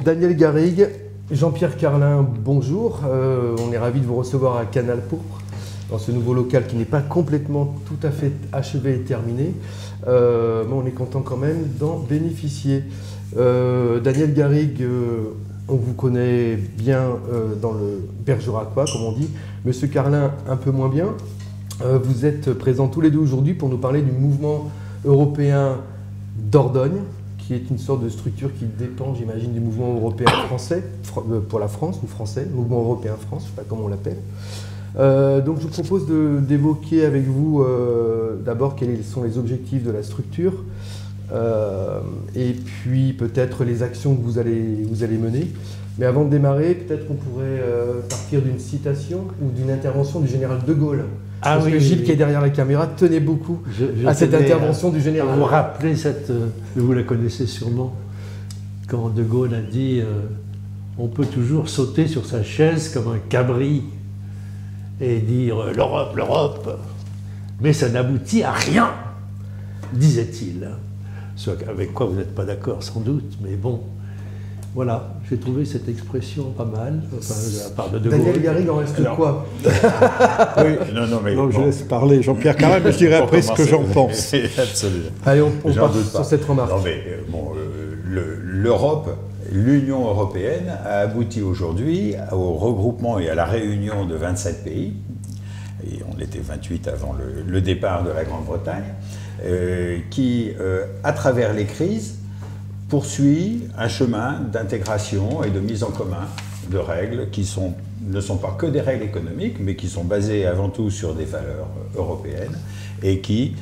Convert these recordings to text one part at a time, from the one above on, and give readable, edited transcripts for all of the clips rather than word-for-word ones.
Daniel Garrigue, Jean-Pierre Carlin, bonjour. On est ravis de vous recevoir à Canal Pourpre, dans ce nouveau local qui n'est pas complètement tout à fait achevé et terminé. Mais on est content quand même d'en bénéficier. Daniel Garrigue, on vous connaît bien dans le Bergeracois, comme on dit. Monsieur Carlin, un peu moins bien. Vous êtes présents tous les deux aujourd'hui pour nous parler du mouvement européen Dordogne, qui est une sorte de structure qui dépend, j'imagine, du mouvement européen français, pour la France, ou français, mouvement européen France, je ne sais pas comment on l'appelle. Donc je vous propose d'évoquer avec vous d'abord quels sont les objectifs de la structure, et puis peut-être les actions que vous allez mener. Mais avant de démarrer, peut-être qu'on pourrait partir d'une citation ou d'une intervention du général de Gaulle. Parce que Gilles, qui est derrière la caméra, tenait beaucoup à cette intervention du général. Vous vous rappelez vous la connaissez sûrement, quand de Gaulle a dit on peut toujours sauter sur sa chaise comme un cabri et dire l'Europe, l'Europe, mais ça n'aboutit à rien, disait-il. Ce avec quoi vous n'êtes pas d'accord sans doute, mais bon. Voilà, j'ai trouvé cette expression pas mal, enfin, de la part de Gaulle. Daniel Garrigue, en reste quoi? Oui, non, mais bon. Je laisse parler Jean-Pierre Carlin, mais je dirais après ce que j'en pense. Absolument. Allez, on part sur cette remarque. Non, mais bon, l'Europe, l'Union européenne a abouti aujourd'hui au regroupement et à la réunion de 27 pays, et on était 28 avant le départ de la Grande-Bretagne, qui, à travers les crises, poursuit un chemin d'intégration et de mise en commun de règles qui ne sont pas que des règles économiques, mais qui sont basées avant tout sur des valeurs européennes et qui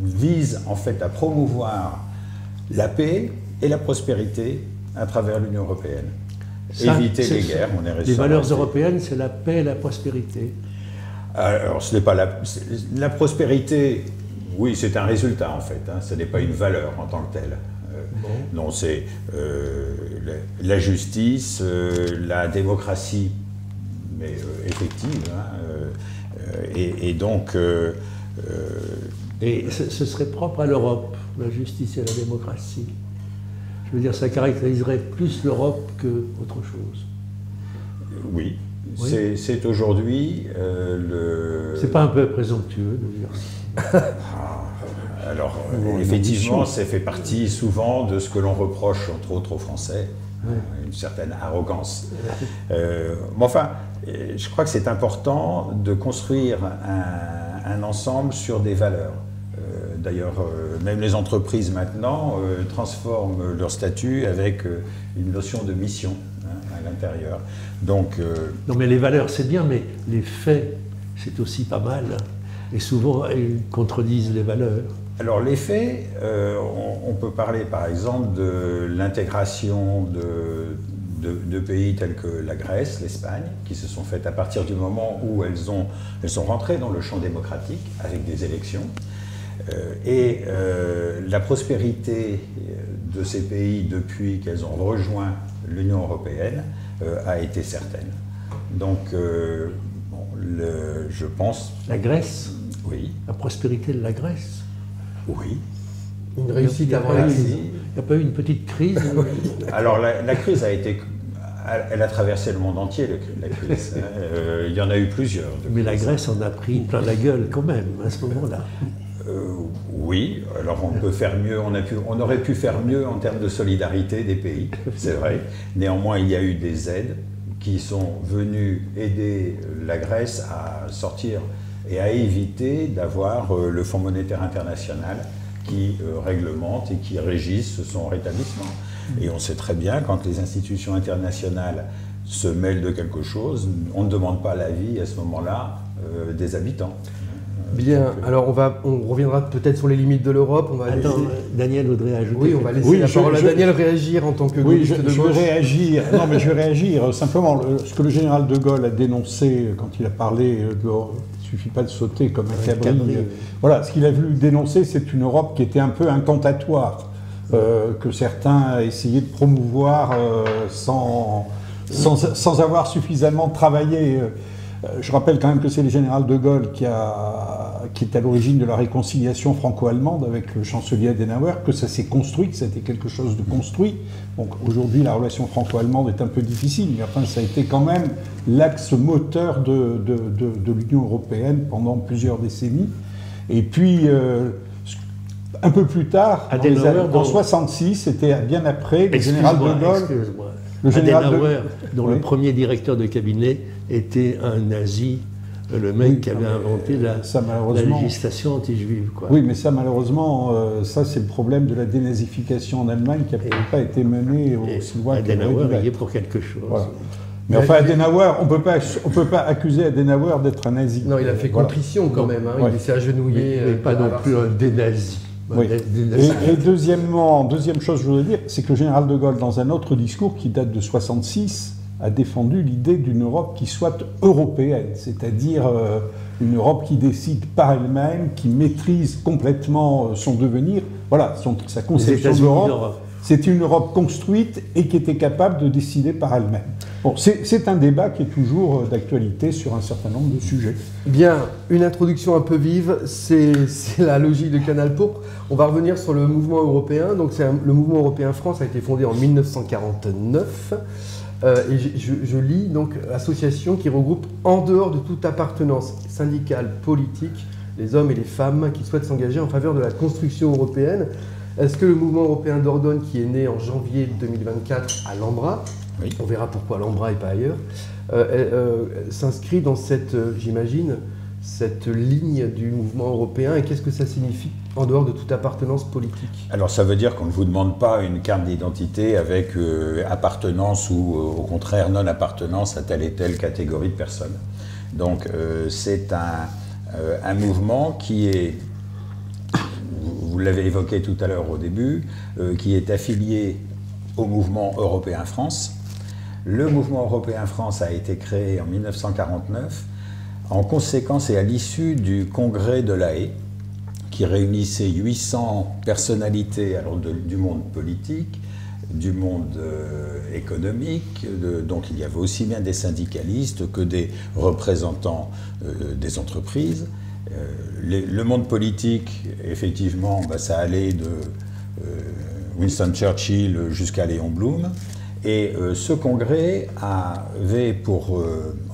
visent en fait à promouvoir la paix et la prospérité à travers l'Union européenne. Éviter les guerres, on est resté. Les valeurs européennes, c'est la paix et la prospérité. Alors, ce n'est pas la prospérité. Oui, c'est un résultat en fait, hein. Ce n'est pas une valeur en tant que telle. Non, c'est la justice, la démocratie, mais effective. Hein, et donc... et ce serait propre à l'Europe, la justice et la démocratie. Je veux dire, ça caractériserait plus l'Europe qu'autre chose. Oui. C'est aujourd'hui le... C'est pas un peu présomptueux de dire ça? Alors, effectivement, ça fait partie souvent de ce que l'on reproche, entre autres, aux Français, une certaine arrogance. Mais enfin, je crois que c'est important de construire un ensemble sur des valeurs. D'ailleurs, même les entreprises maintenant transforment leur statut avec une notion de mission à l'intérieur. Donc, non, mais les valeurs, c'est bien, mais les faits, c'est aussi pas mal. Et souvent, ils contredisent les valeurs. Alors, les faits, on peut parler par exemple de l'intégration de pays tels que la Grèce, l'Espagne, qui se sont faites à partir du moment où elles sont rentrées dans le champ démocratique avec des élections. La prospérité de ces pays depuis qu'elles ont rejoint l'Union européenne a été certaine. Donc, je pense... La Grèce? Oui. La prospérité de la Grèce? Oui. Une réussite avant la crise. Il n'y a pas eu une petite crise? Alors, la crise a été... Elle a traversé le monde entier, la crise. Il y en a eu plusieurs. Mais la Grèce en a pris plein la gueule quand même, à ce moment-là. Oui, alors on peut faire mieux, on aurait pu faire mieux en termes de solidarité des pays, c'est vrai. Néanmoins, il y a eu des aides qui sont venues aider la Grèce à sortir et à éviter d'avoir le Fonds monétaire international qui réglemente et qui régisse son rétablissement. Et on sait très bien, quand les institutions internationales se mêlent de quelque chose, on ne demande pas l'avis à ce moment-là des habitants. Bien, alors on reviendra peut-être sur les limites de l'Europe. Attends, Daniel voudrait ajouter. Oui, on va laisser la parole à Daniel réagir en tant que gaulliste de gauche. Je vais réagir. Non, mais je vais réagir. Simplement, ce que le général de Gaulle a dénoncé quand il a parlé suffit pas de sauter comme un cabri. Voilà, ce qu'il a voulu dénoncer, c'est une Europe qui était un peu incantatoire, que certains essayaient de promouvoir sans avoir suffisamment travaillé. Je rappelle quand même que c'est le général de Gaulle qui est à l'origine de la réconciliation franco-allemande avec le chancelier Adenauer, que ça s'est construit, que c'était quelque chose de construit. Donc aujourd'hui, la relation franco-allemande est un peu difficile, mais enfin, ça a été quand même l'axe moteur de l'Union européenne pendant plusieurs décennies. Et puis, un peu plus tard, en 1966, c'était bien après, le général de Gaulle... Adenauer, dont le premier directeur de cabinet était un nazi, le mec qui avait inventé la législation anti-juive. Oui, mais ça, malheureusement, ça c'est le problème de la dénazification en Allemagne qui n'a pas été menée aussi loin que Adenauer y est pour quelque chose. Voilà. Mais enfin, Adenauer, on peut pas accuser Adenauer d'être un nazi. Non, il a fait contrition quand même, hein, il s'est agenouillé. Mais pas non plus un dénazi. Oui. Et deuxième chose que je voudrais dire, c'est que le général de Gaulle, dans un autre discours qui date de 1966, a défendu l'idée d'une Europe qui soit européenne, c'est-à-dire une Europe qui décide par elle-même, qui maîtrise complètement son devenir. Voilà, sa conception de l'Europe. C'est une Europe construite et qui était capable de décider par elle-même. Bon, c'est un débat qui est toujours d'actualité sur un certain nombre de sujets. Bien, une introduction un peu vive, c'est la logique de Canal Pourpre. On va revenir sur le mouvement européen. Donc, le mouvement européen France a été fondé en 1949. Et je lis donc association qui regroupe en dehors de toute appartenance syndicale, politique, les hommes et les femmes qui souhaitent s'engager en faveur de la construction européenne. Est-ce que le mouvement européen Dordogne, qui est né en janvier 2024 à Lambras, oui, on verra pourquoi Lambras et pas ailleurs, s'inscrit dans cette, j'imagine, cette ligne du mouvement européen, et qu'est-ce que ça signifie en dehors de toute appartenance politique? Alors ça veut dire qu'on ne vous demande pas une carte d'identité avec appartenance ou au contraire non-appartenance à telle et telle catégorie de personnes. Donc c'est un mouvement qui est, vous l'avez évoqué tout à l'heure au début, qui est affilié au mouvement européen France. Le mouvement européen France a été créé en 1949 en conséquence et à l'issue du congrès de La Haye, qui réunissait 800 personnalités alors du monde politique, du monde économique, donc il y avait aussi bien des syndicalistes que des représentants des entreprises. Le monde politique, effectivement, ça allait de Winston Churchill jusqu'à Léon Blum. Et ce congrès avait pour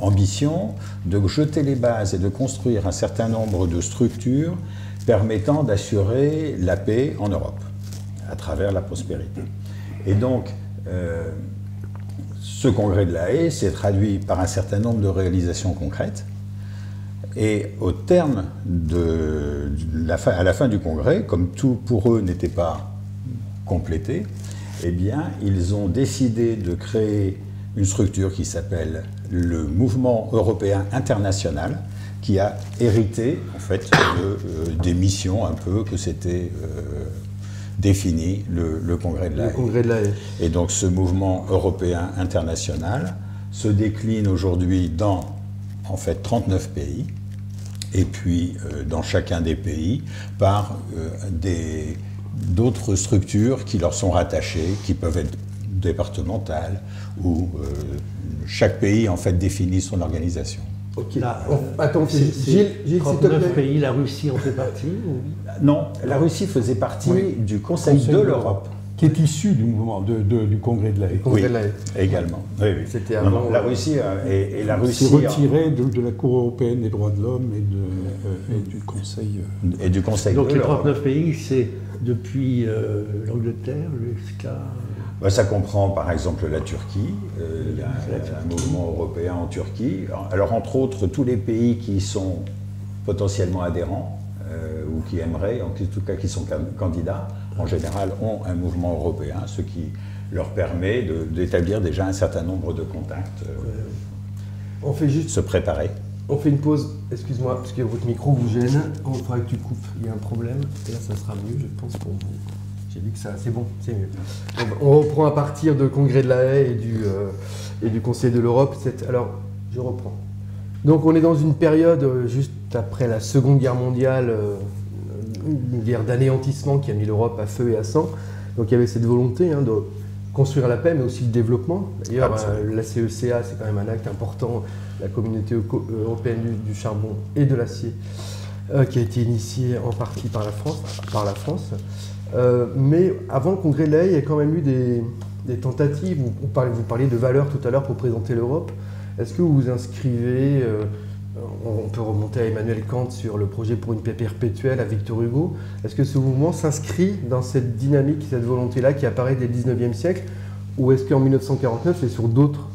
ambition de jeter les bases et de construire un certain nombre de structures permettant d'assurer la paix en Europe, à travers la prospérité. Et donc, ce congrès de La Haye s'est traduit par un certain nombre de réalisations concrètes. Et au terme à la fin du congrès, comme tout pour eux n'était pas complété, eh bien, ils ont décidé de créer une structure qui s'appelle le Mouvement européen international, qui a hérité, en fait, des missions un peu que s'était défini le Congrès de La Haye. Le Congrès de La Haye. Et donc, ce Mouvement européen international se décline aujourd'hui dans, en fait, 39 pays, et puis dans chacun des pays, par d'autres structures qui leur sont rattachées, qui peuvent être départementales, où chaque pays en fait définit son organisation. Ok. Attends, Gilles, 39 pays, la Russie en fait partie ou... Non, la Russie faisait partie du Conseil de l'Europe. Qui est issu du mouvement du Congrès de La Haye. Oui, également. Oui, oui. C'était avant. La Russie et la Russie s'est retirée de la Cour européenne des droits de l'homme et du Conseil. Et du Conseil donc de l'Europe. Donc les 39 pays, c'est depuis l'Angleterre jusqu'à... Ça comprend par exemple la Turquie. Il y a un mouvement européen en Turquie. Alors entre autres, tous les pays qui sont potentiellement adhérents ou qui aimeraient, en tout cas qui sont candidats, en général ont un mouvement européen, ce qui leur permet d'établir déjà un certain nombre de contacts, on fait juste se préparer. On fait une pause, excuse-moi, parce que votre micro vous gêne, il faudra que tu coupes, il y a un problème, et là ça sera mieux je pense pour vous. J'ai dit que ça, c'est bon, c'est mieux. On reprend à partir du Congrès de La Haye et du Conseil de l'Europe. Alors, je reprends. Donc on est dans une période juste après la Seconde Guerre mondiale, une guerre d'anéantissement qui a mis l'Europe à feu et à sang. Donc il y avait cette volonté de construire la paix, mais aussi le développement. D'ailleurs, la CECA, c'est quand même un acte important, la communauté européenne du charbon et de l'acier, qui a été initiée en partie par la France. Mais avant le congrès de La Haye, il y a quand même eu des tentatives. Vous parliez de valeurs tout à l'heure pour présenter l'Europe. Est-ce que vous vous inscrivez, on peut remonter à Emmanuel Kant sur le projet pour une paix perpétuelle, à Victor Hugo, est-ce que ce mouvement s'inscrit dans cette dynamique, cette volonté-là qui apparaît dès le 19e siècle, ou est-ce qu'en 1949 c'est sur d'autres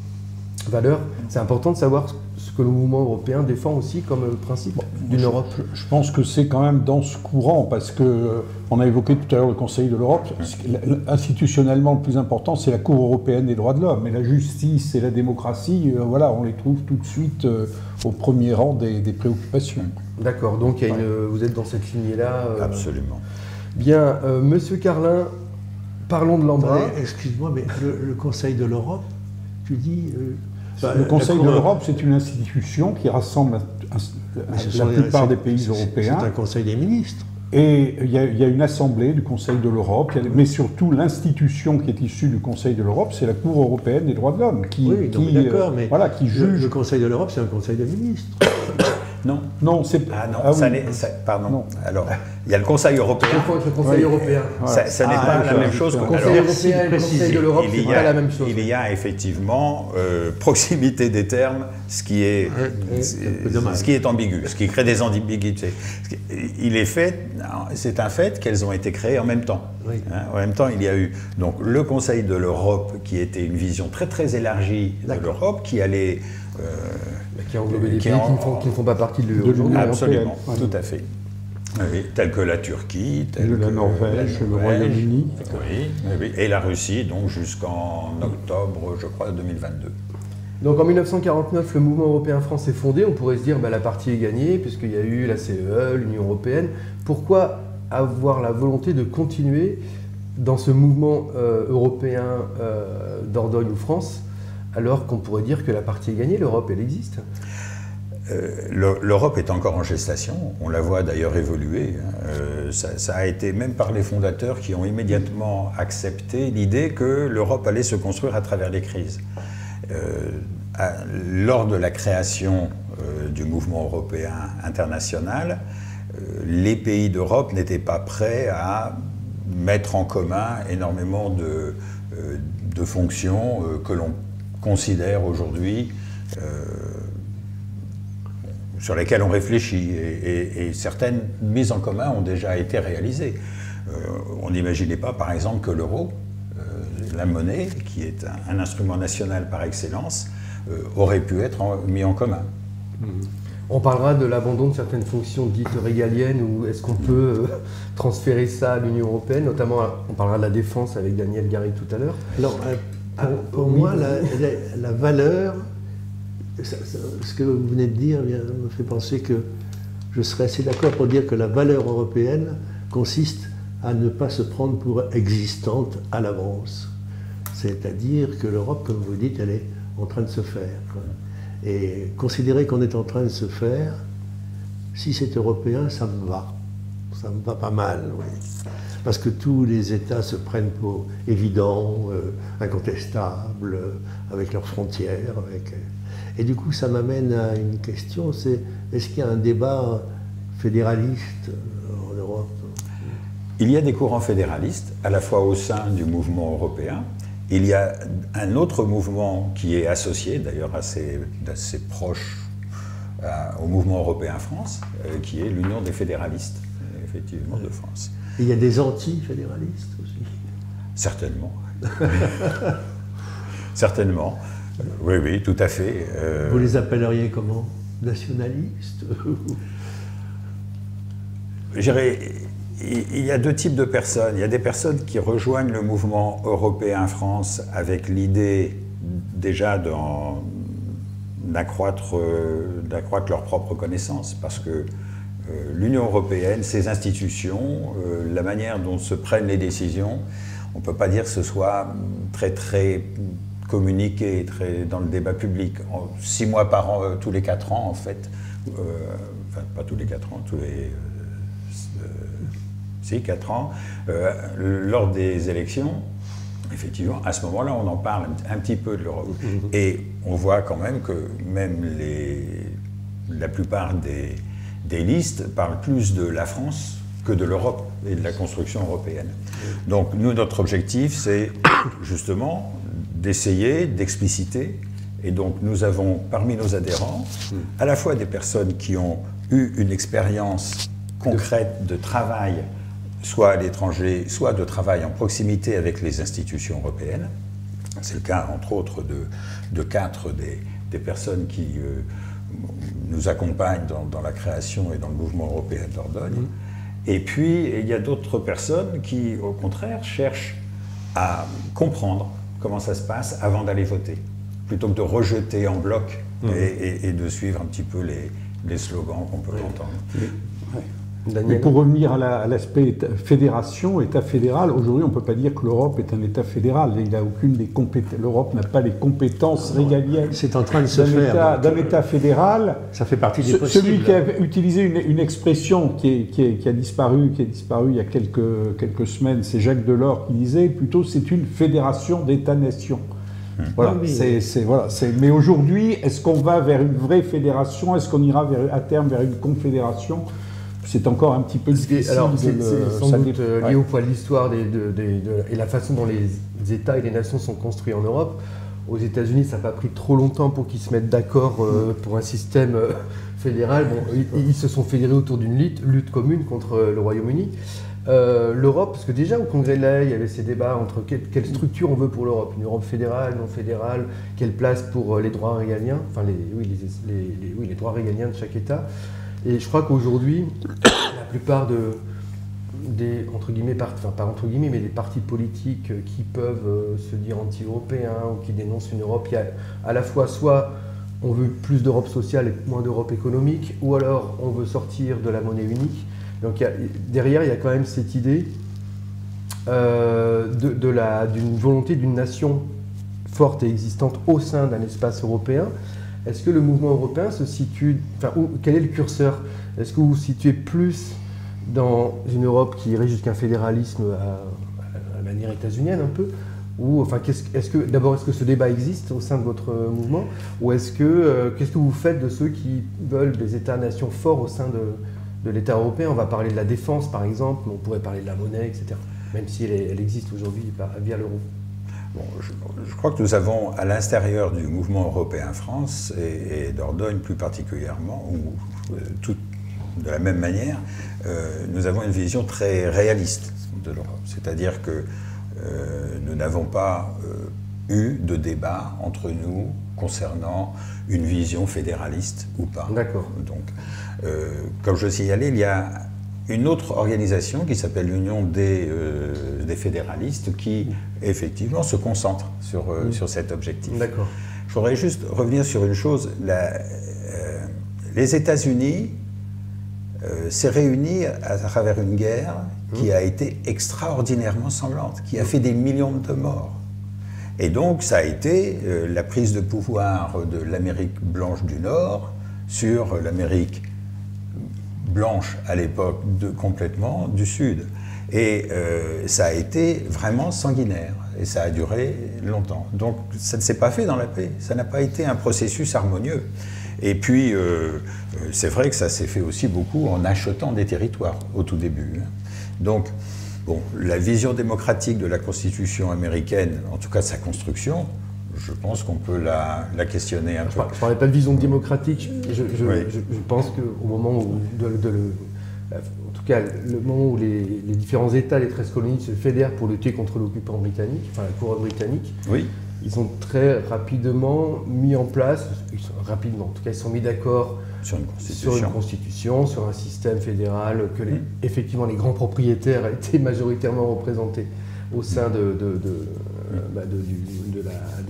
valeurs? C'est important de savoir ce que le mouvement européen défend aussi comme principe d'une Europe. Je pense que c'est quand même dans ce courant, parce que on a évoqué tout à l'heure le Conseil de l'Europe. Institutionnellement, le plus important, c'est la Cour européenne des droits de l'homme. Et la justice et la démocratie, voilà, on les trouve tout de suite au premier rang des préoccupations. D'accord, donc il y a vous êtes dans cette lignée-là. Absolument. Bien, Monsieur Carlin, parlons de l'embrun. Excuse-moi, mais le Conseil de l'Europe, tu dis... le Conseil de l'Europe, c'est une institution qui rassemble la plupart des pays européens. C'est un Conseil des ministres. Et il y a une assemblée du Conseil de l'Europe, mais surtout l'institution qui est issue du Conseil de l'Europe, c'est la Cour européenne des droits de l'homme qui juge. Le Conseil de l'Europe, c'est un Conseil des ministres. Non. Non, c'est... Ah non, pardon. Non. Alors, il y a le Conseil européen. Le Conseil européen. Ça n'est pas la même chose. Le Conseil européen et le Conseil de l'Europe, c'est pas la même chose. Il y a effectivement proximité des termes, ce qui est ambigu, ce qui crée des ambiguïtés. C'est un fait qu'elles ont été créées en même temps. Oui. En même temps, il y a eu donc le Conseil de l'Europe, qui était une vision très très élargie de l'Europe, qui allait... qui a englobé des pays qui ne font pas partie de l'Union. Absolument, tout à fait. Oui, tels que la Turquie, la Norvège, le Royaume-Uni. Oui, et la Russie, donc jusqu'en octobre, je crois, 2022. Donc en 1949, le mouvement européen France est fondé. On pourrait se dire la partie est gagnée, puisqu'il y a eu la CEE, l'Union européenne. Pourquoi avoir la volonté de continuer dans ce mouvement européen Dordogne ou France, alors qu'on pourrait dire que la partie est gagnée, l'Europe, elle existe? L'Europe est encore en gestation, on la voit d'ailleurs évoluer. Ça a été même par les fondateurs qui ont immédiatement accepté l'idée que l'Europe allait se construire à travers les crises. Lors de la création du mouvement européen international, les pays d'Europe n'étaient pas prêts à mettre en commun énormément de fonctions que l'on considère aujourd'hui sur lesquelles on réfléchit, et certaines mises en commun ont déjà été réalisées. On n'imaginait pas, par exemple, que l'euro, la monnaie, qui est un instrument national par excellence, aurait pu être mis en commun. On parlera de l'abandon de certaines fonctions dites régaliennes, ou est-ce qu'on peut transférer ça à l'Union européenne, notamment, on parlera de la défense avec Daniel Garrigue tout à l'heure. Alors, pour moi, la valeur, ce que vous venez de dire me fait penser que je serais assez d'accord pour dire que la valeur européenne consiste à ne pas se prendre pour existante à l'avance. C'est-à-dire que l'Europe, comme vous dites, elle est en train de se faire, quoi. Et considérer qu'on est en train de se faire, si c'est européen, ça me va. Ça me va pas mal, oui. Parce que tous les États se prennent pour évidents, incontestables, avec leurs frontières. Et du coup, ça m'amène à une question, c'est est-ce qu'il y a un débat fédéraliste en Europe? Il y a des courants fédéralistes, à la fois au sein du mouvement européen. Il y a un autre mouvement qui est associé, d'ailleurs assez proche au mouvement européen France, qui est l'Union des fédéralistes, effectivement, de France. Et il y a des anti-fédéralistes aussi? Certainement. Certainement. Oui, oui, tout à fait. Vous les appelleriez comment? Nationalistes? Je dirais, il y a deux types de personnes. Il y a des personnes qui rejoignent le mouvement européen France avec l'idée déjà d'accroître leurs propres connaissances, parce que l'Union européenne, ses institutions, la manière dont se prennent les décisions, on ne peut pas dire que ce soit très communiqué, très dans le débat public, 6 mois par an, tous les 4 ans en fait, enfin pas tous les 4 ans, tous les 4 ans, lors des élections, effectivement, à ce moment-là, on en parle un petit peu de l'Europe. Et on voit quand même que même la plupart des listes parlent plus de la France que de l'Europe et de la construction européenne. Donc nous, notre objectif, c'est justement d'essayer, d'expliciter. Et donc nous avons parmi nos adhérents à la fois des personnes qui ont eu une expérience concrète de travail, soit à l'étranger, soit de travail en proximité avec les institutions européennes. C'est le cas, entre autres, de 4 des personnes qui nous accompagnent dans la création et dans le mouvement européen de Dordogne. Et puis, il y a d'autres personnes qui, au contraire, cherchent à comprendre comment ça se passe avant d'aller voter, plutôt que de rejeter en bloc et de suivre un petit peu les slogans qu'on peut entendre. Mais pour revenir à l'aspect fédération, État fédéral, aujourd'hui on ne peut pas dire que l'Europe est un État fédéral. Il a aucune des compétences. L'Europe n'a pas les compétences régaliennes. C'est en train de se faire. D'un État fédéral. Ça fait partie des possibles. Celui qui a utilisé une expression qui a disparu il y a quelques semaines, c'est Jacques Delors qui disait plutôt c'est une fédération d'États-nations. Voilà, mais aujourd'hui, est-ce qu'on va vers une vraie fédération? Est-ce qu'on ira à terme vers une confédération? C'est encore un petit peu difficile. Alors, c'est sans doute lié au poids de l'histoire et la façon dont les États et les nations sont construits en Europe. Aux États-Unis, ça n'a pas pris trop longtemps pour qu'ils se mettent d'accord pour un système fédéral. Bon, ils se sont fédérés autour d'une lutte commune contre le Royaume-Uni. L'Europe, parce que déjà au Congrès de la Haye, il y avait ces débats entre quelle structure on veut pour l'Europe, une Europe fédérale, non fédérale, quelle place pour les droits régaliens, enfin les droits régaliens de chaque État. Et je crois qu'aujourd'hui, la plupart des entre guillemets, pas entre guillemets, mais des partis politiques qui peuvent se dire anti-européens ou qui dénoncent une Europe, il y a à la fois soit on veut plus d'Europe sociale et moins d'Europe économique, ou alors on veut sortir de la monnaie unique. Donc derrière, il y a quand même cette idée d'une volonté d'une nation forte et existante au sein d'un espace européen. Est-ce que le mouvement européen se situe, quel est le curseur? Est-ce que vous vous situez plus dans une Europe qui irait jusqu'à un fédéralisme à la manière états-unienne un peu? Ou est-ce que ce débat existe au sein de votre mouvement? Ou qu'est-ce que vous faites de ceux qui veulent des États-nations forts au sein de l'État européen? On va parler de la défense par exemple, mais on pourrait parler de la monnaie, etc. Même si elle existe aujourd'hui via l'euro. Bon, je crois que nous avons, à l'intérieur du mouvement européen France, et Dordogne plus particulièrement, ou de la même manière, nous avons une vision très réaliste de l'Europe. C'est-à-dire que nous n'avons pas eu de débat entre nous concernant une vision fédéraliste ou pas. D'accord. Donc, comme je signalais, il y a une autre organisation qui s'appelle l'Union des fédéralistes qui, effectivement, se concentre sur cet objectif. D'accord. Je voudrais juste revenir sur une chose. Les États-Unis s'est réunis à travers une guerre qui a été extraordinairement sanglante, qui a fait des millions de morts. Et donc, ça a été la prise de pouvoir de l'Amérique blanche du Nord sur l'Amérique blanche à l'époque complètement du Sud. Et ça a été vraiment sanguinaire. Et ça a duré longtemps. Donc, ça ne s'est pas fait dans la paix. Ça n'a pas été un processus harmonieux. Et puis, c'est vrai que ça s'est fait aussi beaucoup en achetant des territoires au tout début. Donc, bon, la vision démocratique de la Constitution américaine, en tout cas de sa construction, je pense qu'on peut la questionner un peu. Je ne parlais pas de vision démocratique. Je pense qu'au moment où, en tout cas, le moment où les différents États des 13 colonies se fédèrent pour lutter contre l'occupant britannique, enfin la couronne britannique, oui. Ils ont très rapidement mis en place, en tout cas ils sont mis d'accord sur une constitution, sur un système fédéral, que effectivement les grands propriétaires étaient majoritairement représentés au sein de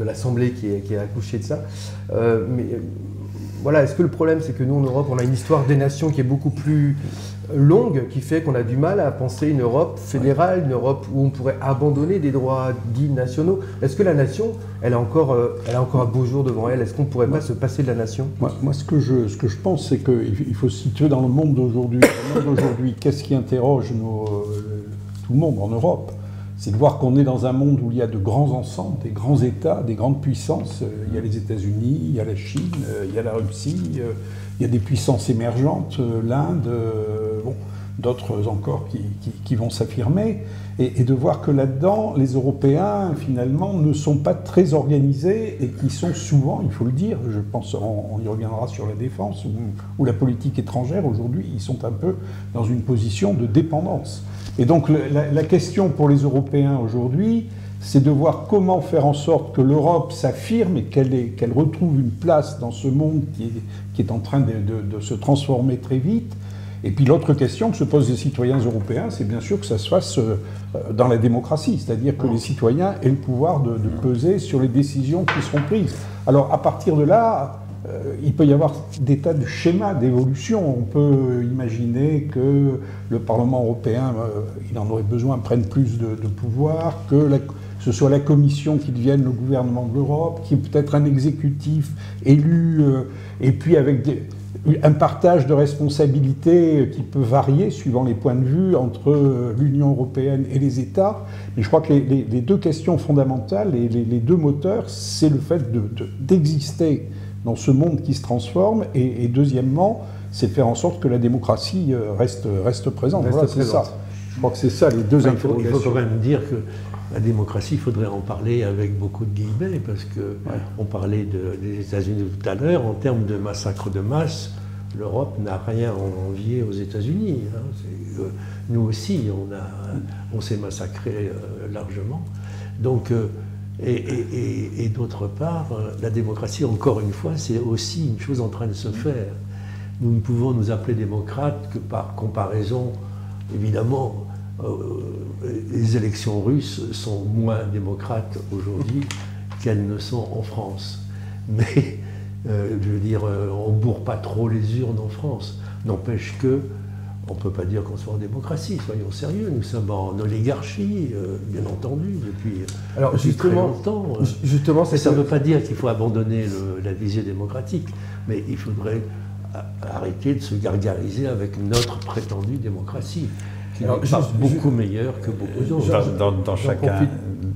l'Assemblée qui a accouché de ça. Mais voilà, est-ce que le problème, c'est que nous, en Europe, on a une histoire des nations qui est beaucoup plus longue, qui fait qu'on a du mal à penser une Europe fédérale, une Europe où on pourrait abandonner des droits dits nationaux? Est-ce que la nation, elle a encore un beau jour devant elle? Est-ce qu'on ne pourrait pas se passer de la nation? Moi, ce que je pense, c'est qu'il faut se situer dans le monde d'aujourd'hui. Le monde d'aujourd'hui, qu'est-ce qui interroge tout le monde en Europe? C'est de voir qu'on est dans un monde où il y a de grands ensembles, des grands États, des grandes puissances. Il y a les États-Unis, il y a la Chine, il y a la Russie, il y a des puissances émergentes, l'Inde, d'autres encore qui vont s'affirmer. Et de voir que là-dedans, les Européens, finalement, ne sont pas très organisés et qui sont souvent, il faut le dire, je pense, on y reviendra sur la défense ou la politique étrangère, aujourd'hui, ils sont un peu dans une position de dépendance. Et donc la question pour les Européens aujourd'hui, c'est de voir comment faire en sorte que l'Europe s'affirme et qu'elle retrouve une place dans ce monde qui est en train de se transformer très vite. Et puis l'autre question que se posent les citoyens européens, c'est bien sûr que ça se fasse dans la démocratie, c'est-à-dire que les citoyens aient le pouvoir de peser sur les décisions qui seront prises. Alors à partir de là, il peut y avoir des tas de schémas d'évolution. On peut imaginer que le Parlement européen, il en aurait besoin, prenne plus de pouvoir, que ce soit la Commission qui devienne le gouvernement de l'Europe, qui est peut-être un exécutif élu, et puis avec un partage de responsabilités qui peut varier suivant les points de vue entre l'Union européenne et les États. Mais je crois que les deux questions fondamentales et les deux moteurs, c'est le fait d'exister dans ce monde qui se transforme, et deuxièmement, c'est de faire en sorte que la démocratie reste présente. Voilà, c'est ça. Je crois que c'est ça les deux interrogations. Il faut quand même dire que la démocratie, il faudrait en parler avec beaucoup de guillemets, parce qu'on parlait des États-Unis tout à l'heure. En termes de massacre de masse, l'Europe n'a rien à envier aux États-Unis. Nous aussi, on s'est massacré largement. Donc, et d'autre part, la démocratie, encore une fois, c'est aussi une chose en train de se faire. Nous ne pouvons nous appeler démocrates que par comparaison. Évidemment, les élections russes sont moins démocrates aujourd'hui qu'elles ne sont en France. Mais, je veux dire, on ne bourre pas trop les urnes en France. N'empêche que on ne peut pas dire qu'on soit en démocratie, soyons sérieux, nous sommes en oligarchie, bien entendu, depuis très longtemps. Justement, ça ne veut pas dire qu'il faut abandonner la visée démocratique, mais il faudrait arrêter de se gargariser avec notre prétendue démocratie, qui n'est pas beaucoup meilleure que beaucoup d'autres. Dans chacun...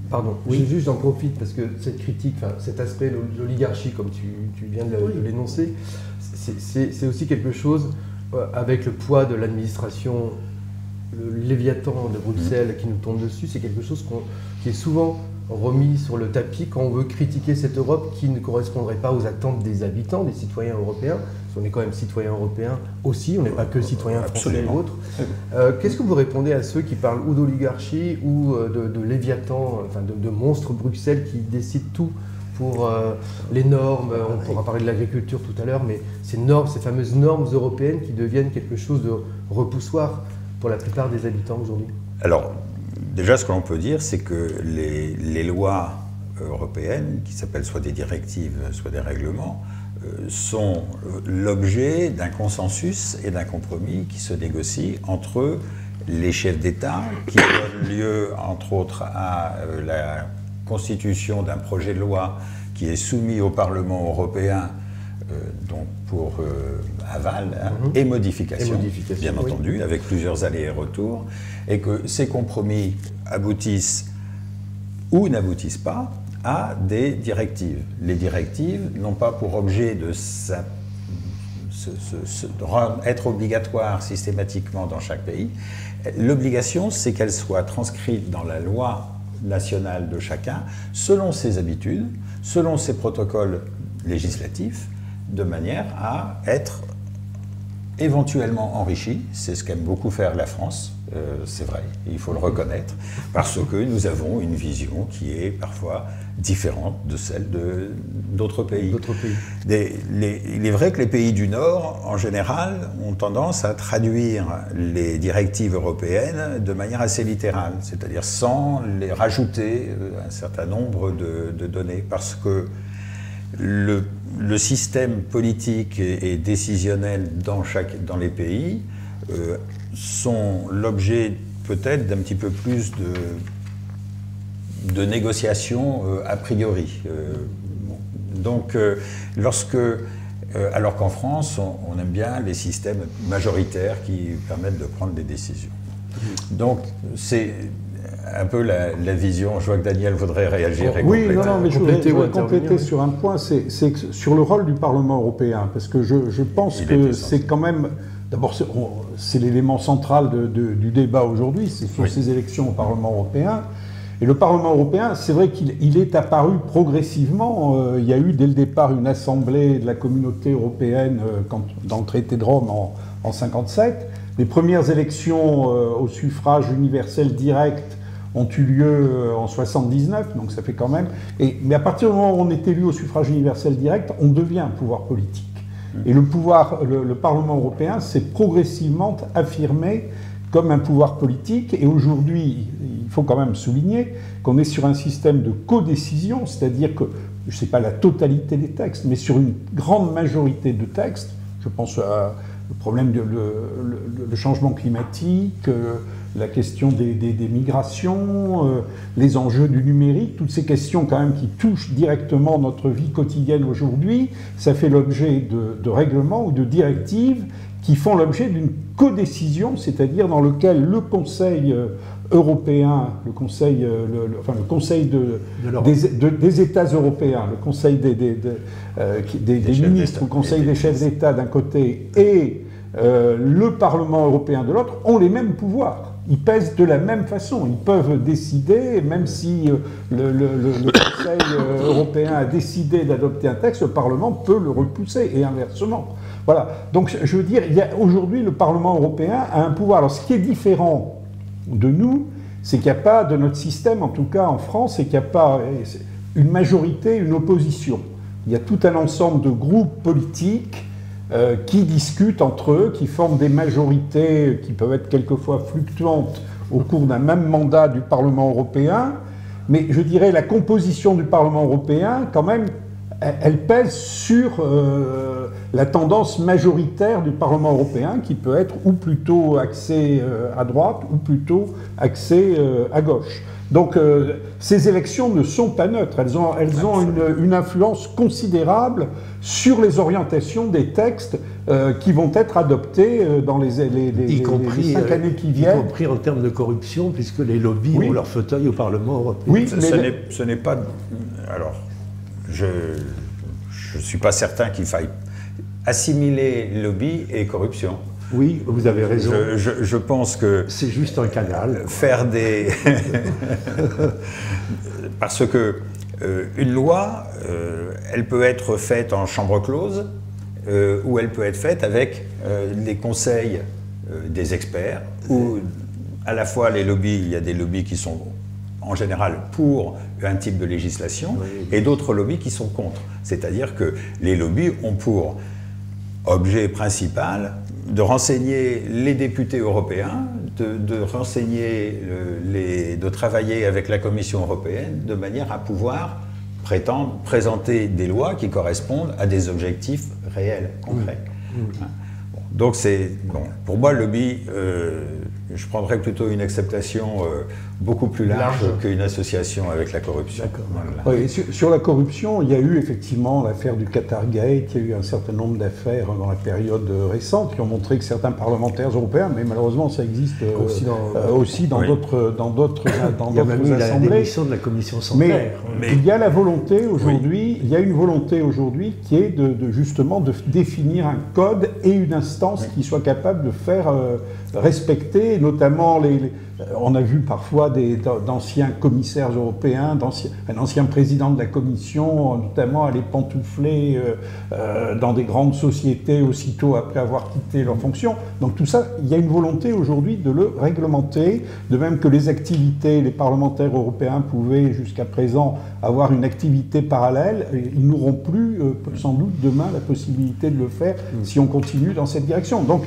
Pardon, oui. J'en profite parce que cette critique, cet aspect de l'oligarchie, comme tu viens de l'énoncer, c'est aussi quelque chose... avec le poids de l'administration, le Léviathan de Bruxelles qui nous tombe dessus, c'est quelque chose qui est souvent remis sur le tapis quand on veut critiquer cette Europe qui ne correspondrait pas aux attentes des habitants, des citoyens européens. Parce qu'on est quand même citoyens européens aussi, on n'est pas que citoyens français ou autres. Qu'est-ce que vous répondez à ceux qui parlent ou d'oligarchie ou de Léviathan, enfin de monstres Bruxelles qui décident tout pour les normes, on pourra parler de l'agriculture tout à l'heure, mais ces fameuses normes européennes qui deviennent quelque chose de repoussoir pour la plupart des habitants aujourd'hui? Alors, déjà, ce que l'on peut dire, c'est que les lois européennes, qui s'appellent soit des directives, soit des règlements, sont l'objet d'un consensus et d'un compromis qui se négocient entre les chefs d'État, qui donnent lieu, entre autres, à la constitution d'un projet de loi qui est soumis au Parlement européen donc pour aval et modification, bien entendu, avec plusieurs allers et retours, et que ces compromis aboutissent ou n'aboutissent pas à des directives. Les directives n'ont pas pour objet être obligatoires systématiquement dans chaque pays. L'obligation, c'est qu'elles soient transcrites dans la loi nationale de chacun, selon ses habitudes, selon ses protocoles législatifs, de manière à être éventuellement enrichi. C'est ce qu'aime beaucoup faire la France, c'est vrai, il faut le reconnaître, parce que nous avons une vision qui est parfois différente de celle d'autres pays. Il est vrai que les pays du Nord, en général, ont tendance à traduire les directives européennes de manière assez littérale, c'est-à-dire sans les rajouter un certain nombre de données, parce que le système politique et décisionnel dans les pays sont l'objet peut-être d'un petit peu plus de négociations a priori. Donc, alors qu'en France, on aime bien les systèmes majoritaires qui permettent de prendre des décisions. Donc, c'est un peu la vision. Je vois que Daniel voudrait réagir et oui, compléter. non, mais je voudrais compléter sur un point, c'est sur le rôle du Parlement européen, parce que je pense que c'est quand même... D'abord, c'est l'élément central du débat aujourd'hui, c'est sur ces élections au Parlement européen. Et le Parlement européen, c'est vrai qu'il est apparu progressivement. Il y a eu dès le départ une assemblée de la communauté européenne dans le traité de Rome en 1957. Les premières élections au suffrage universel direct ont eu lieu en 1979, donc ça fait quand même... mais à partir du moment où on est élu au suffrage universel direct, on devient un pouvoir politique. Et le Parlement européen s'est progressivement affirmé comme un pouvoir politique. Et aujourd'hui, il faut quand même souligner qu'on est sur un système de codécision, c'est-à-dire que, je ne sais pas la totalité des textes, mais sur une grande majorité de textes, je pense à le problème le changement climatique, la question des migrations, les enjeux du numérique, toutes ces questions quand même qui touchent directement notre vie quotidienne aujourd'hui, ça fait l'objet de règlements ou de directives qui font l'objet d'une codécision, c'est-à-dire dans lequel le Conseil européen, le Conseil des États européens, le Conseil des ministres, le Conseil des chefs d'État d'un côté et le Parlement européen de l'autre ont les mêmes pouvoirs. Ils pèsent de la même façon. Ils peuvent décider, même si le Conseil européen a décidé d'adopter un texte, le Parlement peut le repousser, et inversement. Voilà. Donc, je veux dire, aujourd'hui, le Parlement européen a un pouvoir. Alors, ce qui est différent de nous, c'est qu'il n'y a pas, de notre système, en tout cas en France, c'est qu'il n'y a pas une majorité, une opposition. Il y a tout un ensemble de groupes politiques qui discutent entre eux, qui forment des majorités qui peuvent être quelquefois fluctuantes au cours d'un même mandat du Parlement européen. Mais je dirais la composition du Parlement européen, quand même, elle pèse sur la tendance majoritaire du Parlement européen, qui peut être ou plutôt axée à droite ou plutôt axée à gauche. Donc ces élections ne sont pas neutres, elles ont une influence considérable sur les orientations des textes qui vont être adoptés dans les 5 années qui viennent. Y compris en termes de corruption, puisque les lobbies ont leur fauteuil au Parlement européen. Oui, ce n'est pas... Alors, je ne suis pas certain qu'il faille assimiler lobby et corruption. Oui, vous avez raison. Je pense que... C'est juste un canal. Faire des... Parce que une loi, elle peut être faite en chambre close ou elle peut être faite avec les conseils des experts ou à la fois les lobbies, il y a des lobbies qui sont en général pour un type de législation et d'autres lobbies qui sont contre. C'est-à-dire que les lobbies ont pour objet principal de renseigner les députés européens, de travailler avec la Commission européenne de manière à pouvoir présenter des lois qui correspondent à des objectifs réels, concrets. Bon, donc pour moi, le lobby, je prendrais plutôt une acceptation beaucoup plus large qu'une association avec la corruption. Voilà. Oui, sur la corruption, il y a eu effectivement l'affaire du Qatargate, il y a eu un certain nombre d'affaires dans la période récente qui ont montré que certains parlementaires européens, mais malheureusement ça existe aussi dans d'autres assemblées. La démission de la commission Santer. Mais il y a la volonté aujourd'hui, il y a une volonté aujourd'hui qui est justement de définir un code et une instance qui soit capable de faire respecter, notamment on a vu parfois d'anciens commissaires européens, un ancien président de la Commission, notamment aller pantoufler dans des grandes sociétés aussitôt après avoir quitté leur fonction. Donc tout ça, il y a une volonté aujourd'hui de le réglementer, de même que les activités, les parlementaires européens pouvaient jusqu'à présent avoir une activité parallèle, ils n'auront plus sans doute demain la possibilité de le faire si on continue dans cette direction. Donc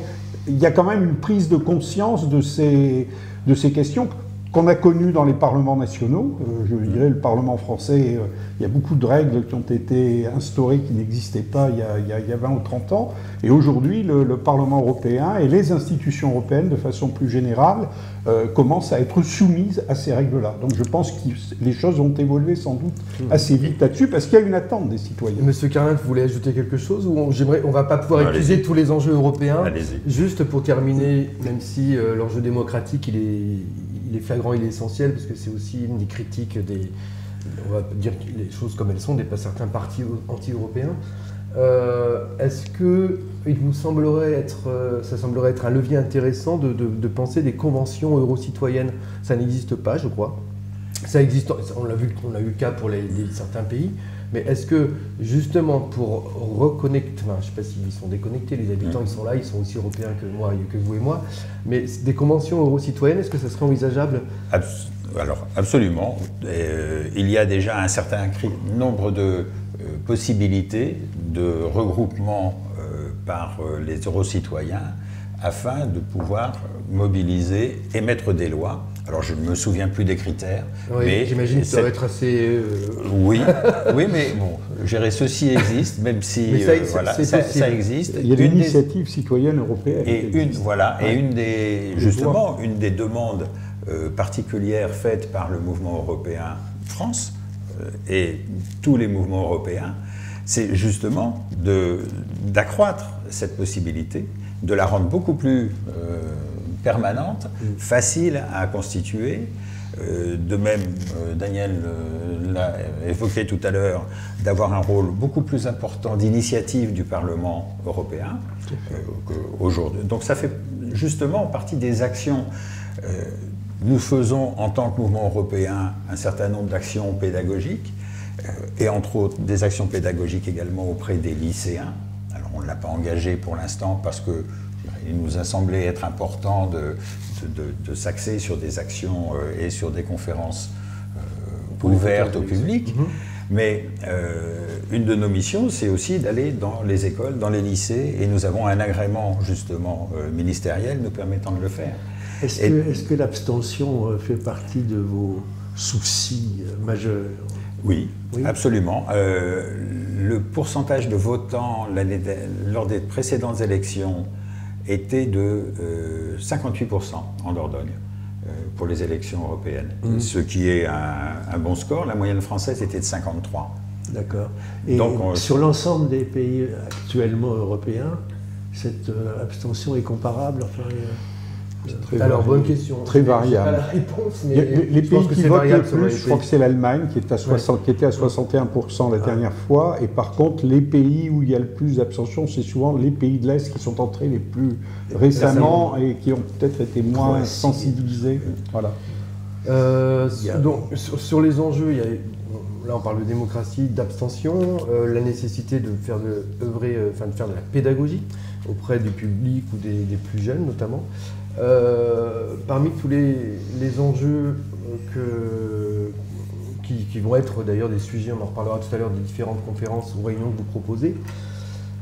il y a quand même une prise de conscience de ces questions qu'on a connu dans les parlements nationaux. Je dirais le Parlement français, il y a beaucoup de règles qui ont été instaurées qui n'existaient pas il y a 20 ou 30 ans. Et aujourd'hui, le Parlement européen et les institutions européennes, de façon plus générale, commencent à être soumises à ces règles-là. Donc je pense que les choses ont évolué sans doute assez vite là-dessus, parce qu'il y a une attente des citoyens. Monsieur Carlin, vous voulez ajouter quelque chose ou on ne va pas pouvoir épuiser tous les enjeux européens? Juste pour terminer, même si l'enjeu démocratique, il est flagrant, il est essentiel, parce que c'est aussi une des critiques on va dire les choses comme elles sont, des certains partis anti-européens. Est-ce que il semblerait être un levier intéressant de penser des conventions euro-citoyennes? Ça n'existe pas, je crois. Ça existe, on a eu le cas pour certains pays, mais est-ce que justement pour reconnecter, je ne sais pas s'ils sont déconnectés, les habitants ils sont là, ils sont aussi européens que moi, que vous et moi, mais des conventions euro-citoyennes, est-ce que ça serait envisageable? Alors absolument, il y a déjà un certain nombre de possibilités de regroupement par les euro-citoyens afin de pouvoir mobiliser, émettre des lois. Alors je ne me souviens plus des critères. Oui, mais j'imagine que ça doit être assez... Oui, mais bon, ceci existe, même si ça existe. Il y a l'initiative citoyenne européenne. Et une des demandes particulières faites par le mouvement européen France et tous les mouvements européens, c'est justement d'accroître cette possibilité, de la rendre beaucoup plus permanente, facile à constituer. De même, Daniel l'a évoqué tout à l'heure, d'avoir un rôle beaucoup plus important d'initiative du Parlement européen qu'aujourd'hui. Donc ça fait justement partie des actions. Nous faisons en tant que mouvement européen un certain nombre d'actions pédagogiques, et entre autres des actions pédagogiques également auprès des lycéens. Alors on ne l'a pas engagé pour l'instant parce qu'il nous a semblé être important de s'axer sur des actions et sur des conférences ouvertes au public. Mais une de nos missions, c'est aussi d'aller dans les écoles, dans les lycées, et nous avons un agrément justement ministériel nous permettant de le faire. Est-ce que l'abstention fait partie de vos soucis majeurs? Oui, absolument. Le pourcentage de votants lors des précédentes élections était de 58% en Dordogne pour les élections européennes, ce qui est un bon score. La moyenne française était de 53. D'accord. Et donc, sur l'ensemble des pays actuellement européens, cette abstention est comparable? Alors, bonne question. Très variable. Pas la réponse, mais les pays qui votent le plus, je crois que c'est l'Allemagne qui était à 61% la dernière fois. Et par contre, les pays où il y a le plus d'abstention, c'est souvent les pays de l'Est qui sont entrés les plus récemment et qui ont peut-être été moins sensibilisés. Voilà. Donc, sur les enjeux, là on parle de démocratie, d'abstention, la nécessité de faire de la pédagogie auprès du public ou des plus jeunes notamment. Parmi tous les enjeux qui vont être d'ailleurs des sujets, on en reparlera tout à l'heure, des différentes conférences ou réunions que vous proposez,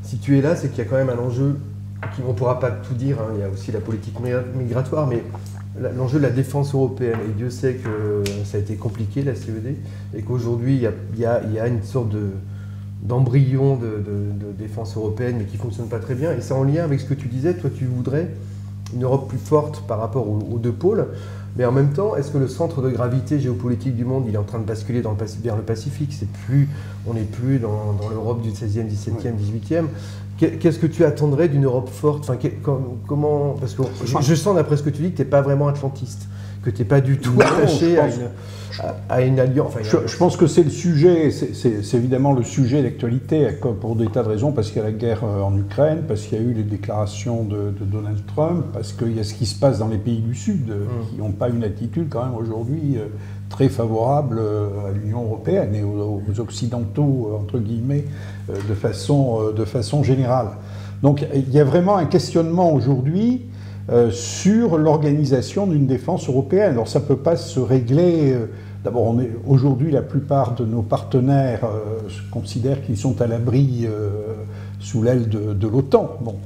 si tu es là, c'est qu'il y a quand même un enjeu on ne pourra pas tout dire, il y a aussi la politique migratoire, mais l'enjeu de la défense européenne, et Dieu sait que ça a été compliqué la CED, et qu'aujourd'hui il y a une sorte d'embryon de défense européenne, mais qui ne fonctionne pas très bien, et c'est en lien avec ce que tu disais, toi tu voudrais une Europe plus forte par rapport aux deux pôles, mais en même temps, est-ce que le centre de gravité géopolitique du monde, il est en train de basculer vers le Pacifique? On n'est plus dans l'Europe du 16e, 17e, 18e. Qu'est-ce que tu attendrais d'une Europe forte? Comment, parce que je sens d'après ce que tu dis que tu n'es pas vraiment atlantiste, que tu n'es pas du tout attaché à une alliance. Je pense que c'est le sujet, c'est évidemment le sujet d'actualité pour des tas de raisons, parce qu'il y a la guerre en Ukraine, parce qu'il y a eu les déclarations de Donald Trump, parce qu'il y a ce qui se passe dans les pays du Sud, qui n'ont pas une attitude quand même aujourd'hui très favorable à l'Union européenne et aux Occidentaux, entre guillemets, de façon générale. Donc il y a vraiment un questionnement aujourd'hui sur l'organisation d'une défense européenne. Alors ça ne peut pas se régler... D'abord, aujourd'hui, la plupart de nos partenaires considèrent qu'ils sont à l'abri sous l'aile de l'OTAN. Bon.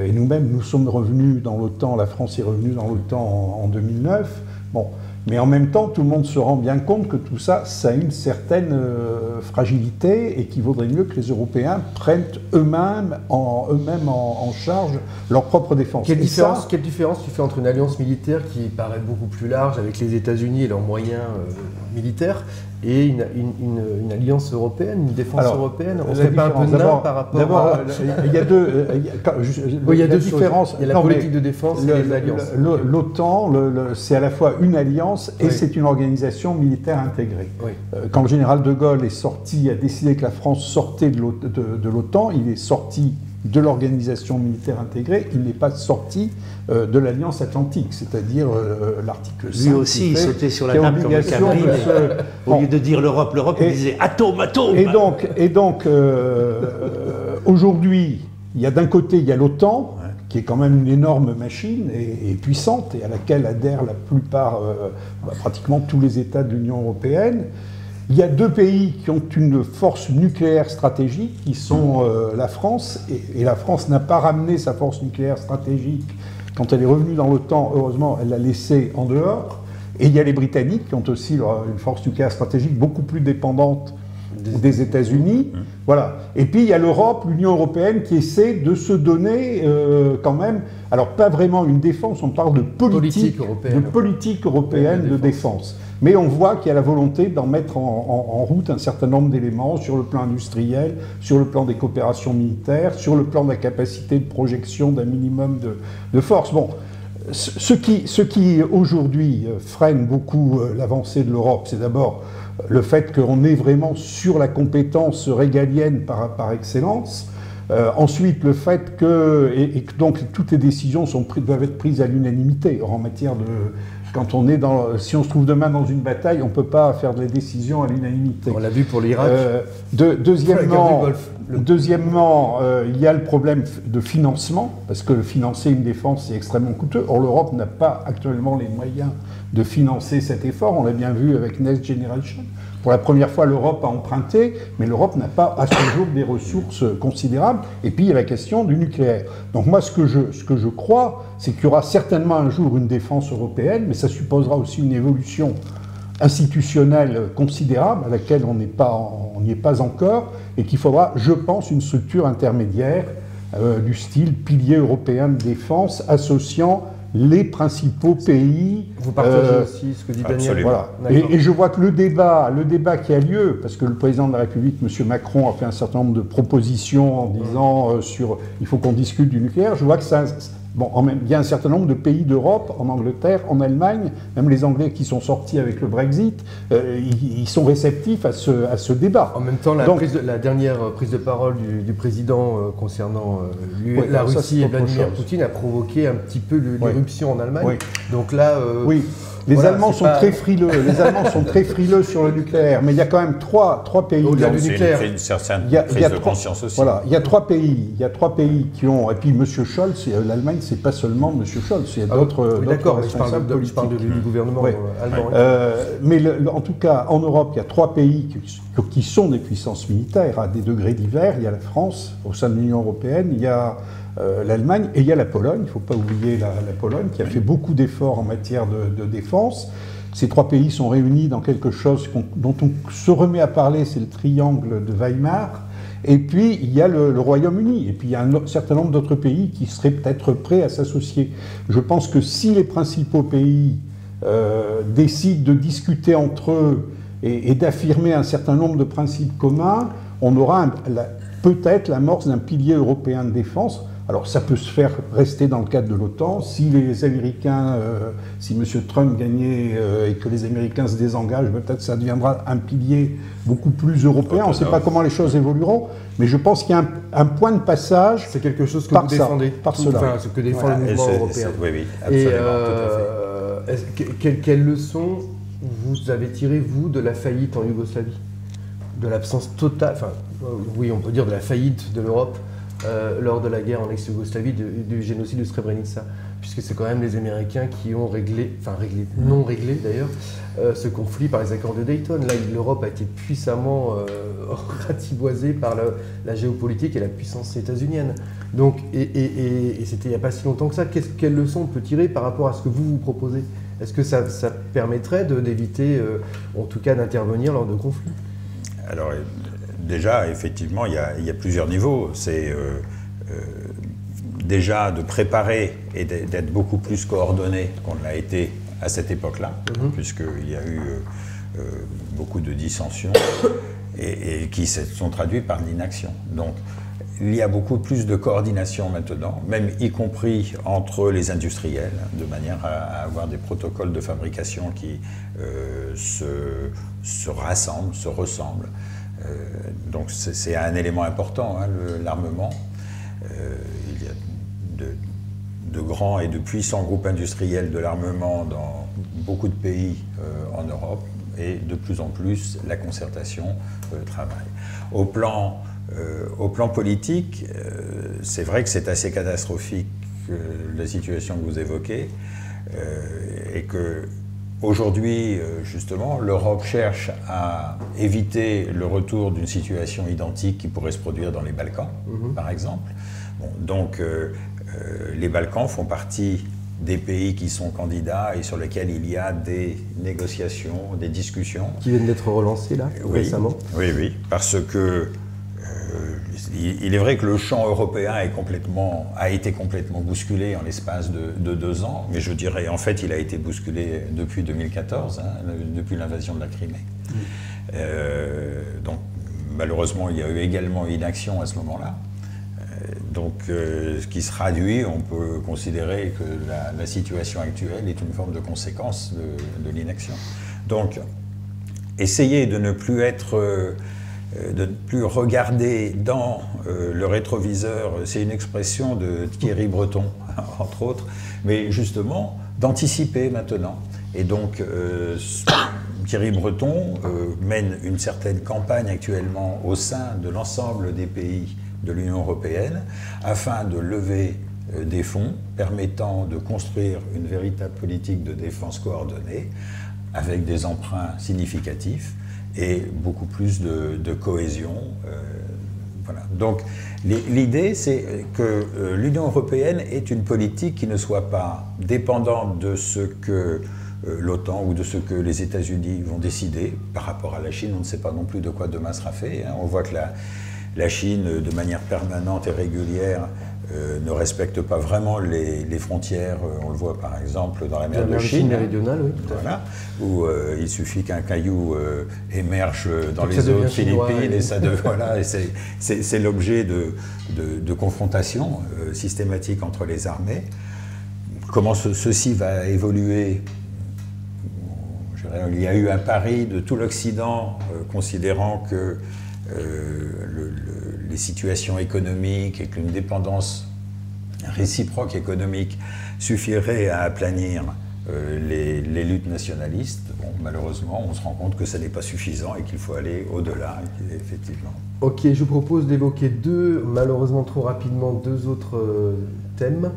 Et nous-mêmes, nous sommes revenus dans l'OTAN, la France est revenue dans l'OTAN en 2009. Bon. Mais en même temps, tout le monde se rend bien compte que tout ça, ça a une certaine fragilité et qu'il vaudrait mieux que les Européens prennent eux-mêmes en charge leur propre défense. Quelle différence tu fais entre une alliance militaire qui paraît beaucoup plus large avec les États-Unis et leurs moyens militaires et une alliance européenne, une défense européenne? On ne serait pas un peu nain par rapport à... Il y a deux, il y a deux différences. Il y a la politique de défense et les alliances. L'OTAN, c'est à la fois une alliance et c'est une organisation militaire intégrée. Oui. Quand le général de Gaulle est sorti, a décidé que la France sortait de l'OTAN, il est sorti de l'organisation militaire intégrée, il n'est pas sorti de l'Alliance Atlantique, c'est-à-dire l'article 5. Lui aussi, il sautait sur la table comme un cabri, au lieu de dire l'Europe, il disait « atome, atome ». Et donc aujourd'hui, il y a d'un côté, il y a l'OTAN, qui est quand même une énorme machine et puissante, et à laquelle adhèrent la plupart, pratiquement tous les États de l'Union européenne. Il y a deux pays qui ont une force nucléaire stratégique, qui sont la France, et la France n'a pas ramené sa force nucléaire stratégique. Quand elle est revenue dans l'OTAN, heureusement, elle l'a laissée en dehors. Et il y a les Britanniques, qui ont aussi une force nucléaire stratégique beaucoup plus dépendante des États-Unis. Voilà. Et puis il y a l'Europe, l'Union européenne, qui essaie de se donner quand même, alors pas vraiment une défense, on parle de politique européenne de défense. Mais on voit qu'il y a la volonté d'en mettre en route un certain nombre d'éléments sur le plan industriel, sur le plan des coopérations militaires, sur le plan de la capacité de projection d'un minimum de force. Bon, ce qui aujourd'hui freine beaucoup l'avancée de l'Europe, c'est d'abord le fait qu'on est vraiment sur la compétence régalienne par excellence. Ensuite, le fait que donc toutes les décisions doivent être prises à l'unanimité. En matière de... si on se trouve demain dans une bataille, on ne peut pas faire des décisions à l'unanimité. On l'a vu pour l'Irak. Deuxièmement, il y a le problème de financement, parce que financer une défense, c'est extrêmement coûteux. Or, l'Europe n'a pas actuellement les moyens de financer cet effort. On l'a bien vu avec Next Generation. Pour la première fois, l'Europe a emprunté, mais l'Europe n'a pas à ce jour des ressources considérables. Et puis, il y a la question du nucléaire. Donc moi, ce que je crois, c'est qu'il y aura certainement un jour une défense européenne, mais ça supposera aussi une évolution institutionnelle considérable, à laquelle on n'y est pas encore, et qu'il faudra, je pense, une structure intermédiaire du style pilier européen de défense, associant les principaux pays. Vous partagez aussi ce que dit Daniel. Voilà. Et je vois que le débat qui a lieu, parce que le président de la République, M. Macron, a fait un certain nombre de propositions en disant il faut qu'on discute du nucléaire, je vois que ça... Bon, il y a un certain nombre de pays d'Europe, en Angleterre, en Allemagne, même les Anglais qui sont sortis avec le Brexit, ils sont réceptifs à ce débat. En même temps, la dernière prise de parole du président concernant la Russie et Vladimir Poutine a provoqué un petit peu l'éruption en Allemagne. Oui. Donc là... Les Allemands sont très frileux. Les Allemands sont très frileux sur le nucléaire, mais il y a quand même trois pays. Au-delà du nucléaire, une certaine prise de conscience aussi. Voilà, il y a trois pays qui ont. Et puis M. Scholz, l'Allemagne, c'est pas seulement M. Scholz, il y a d'autres responsables politiques. Je parle du gouvernement allemand. Mais en tout cas, en Europe, il y a trois pays qui sont des puissances militaires à des degrés divers. Il y a la France au sein de l'Union européenne, il y a l'Allemagne et il y a la Pologne. Il ne faut pas oublier la Pologne qui a fait beaucoup d'efforts en matière de défense. Ces trois pays sont réunis dans quelque chose dont on se remet à parler, c'est le triangle de Weimar. Et puis il y a le Royaume-Uni. Et puis il y a un certain nombre d'autres pays qui seraient peut-être prêts à s'associer. Je pense que si les principaux pays décident de discuter entre eux et d'affirmer un certain nombre de principes communs, on aura peut-être l'amorce d'un pilier européen de défense. Alors ça peut se faire rester dans le cadre de l'OTAN. Si les Américains, si M. Trump gagnait et que les Américains se désengagent, peut-être ça deviendra un pilier beaucoup plus européen. On ne sait pas comment les choses évolueront, mais je pense qu'il y a un point de passage. C'est quelque chose que vous défendez, par cela. Enfin, ce que défend le mouvement européen. Oui, absolument, tout à fait. Quelle leçon vous avez tiré, vous, de la faillite en Yougoslavie? De l'absence totale, enfin, oui, on peut dire de la faillite de l'Europe lors de la guerre en ex-Yougoslavie, du génocide de Srebrenica, puisque c'est quand même les Américains qui ont non réglé d'ailleurs, ce conflit par les accords de Dayton. Là, l'Europe a été puissamment ratiboisée par la géopolitique et la puissance états-unienne. Donc, et c'était il n'y a pas si longtemps que ça. Quelle leçon on peut tirer par rapport à ce que vous proposez Est-ce que ça permettrait d'éviter, en tout cas, d'intervenir lors de conflits? Alors, déjà, effectivement, il y a plusieurs niveaux. C'est déjà de préparer et d'être beaucoup plus coordonné qu'on l'a été à cette époque-là, puisqu'il y a eu beaucoup de dissensions et qui se sont traduites par l'inaction. Donc, il y a beaucoup plus de coordination maintenant, même y compris entre les industriels, de manière à avoir des protocoles de fabrication qui se rassemblent, se ressemblent. Donc c'est un élément important, hein, l'armement. Il y a de grands et de puissants groupes industriels de l'armement dans beaucoup de pays en Europe, et de plus en plus la concertation travaille. Au plan politique, c'est vrai que c'est assez catastrophique la situation que vous évoquez, et que aujourd'hui, justement, l'Europe cherche à éviter le retour d'une situation identique qui pourrait se produire dans les Balkans, par exemple. Bon, donc, les Balkans font partie des pays qui sont candidats et sur lesquels il y a des négociations, des discussions. Qui viennent d'être relancées, là, récemment. Oui, parce que il est vrai que le champ européen a été complètement bousculé en l'espace de 2 ans, mais je dirais, en fait, il a été bousculé depuis 2014, hein, depuis l'invasion de la Crimée. Donc, malheureusement, il y a eu également une action à ce moment-là. Donc, ce qui se traduit, on peut considérer que la situation actuelle est une forme de conséquence de l'inaction. Donc, essayer de ne plus regarder dans le rétroviseur, c'est une expression de Thierry Breton, entre autres, mais justement d'anticiper maintenant. Et donc, Thierry Breton mène une certaine campagne actuellement au sein de l'ensemble des pays de l'Union européenne afin de lever des fonds permettant de construire une véritable politique de défense coordonnée avec des emprunts significatifs et beaucoup plus de cohésion. Voilà. Donc l'idée, c'est que l'Union européenne ait une politique qui ne soit pas dépendante de ce que l'OTAN ou de ce que les États-Unis vont décider. Par rapport à la Chine, on ne sait pas non plus de quoi demain sera fait. Hein. On voit que la Chine, de manière permanente et régulière, ne respecte pas vraiment les frontières. On le voit par exemple dans la mer de Chine méridionale, oui, voilà, où il suffit qu'un caillou émerge dans les eaux de Philippines et ça voilà, et c'est l'objet de confrontations systématiques entre les armées. Comment ceci va évoluer? Il y a eu un pari de tout l'Occident considérant que les situations économiques et qu'une dépendance réciproque économique suffirait à aplanir les luttes nationalistes. Bon, malheureusement, on se rend compte que ça n'est pas suffisant et qu'il faut aller au-delà, effectivement. Ok, je vous propose d'évoquer malheureusement trop rapidement, 2 autres thèmes.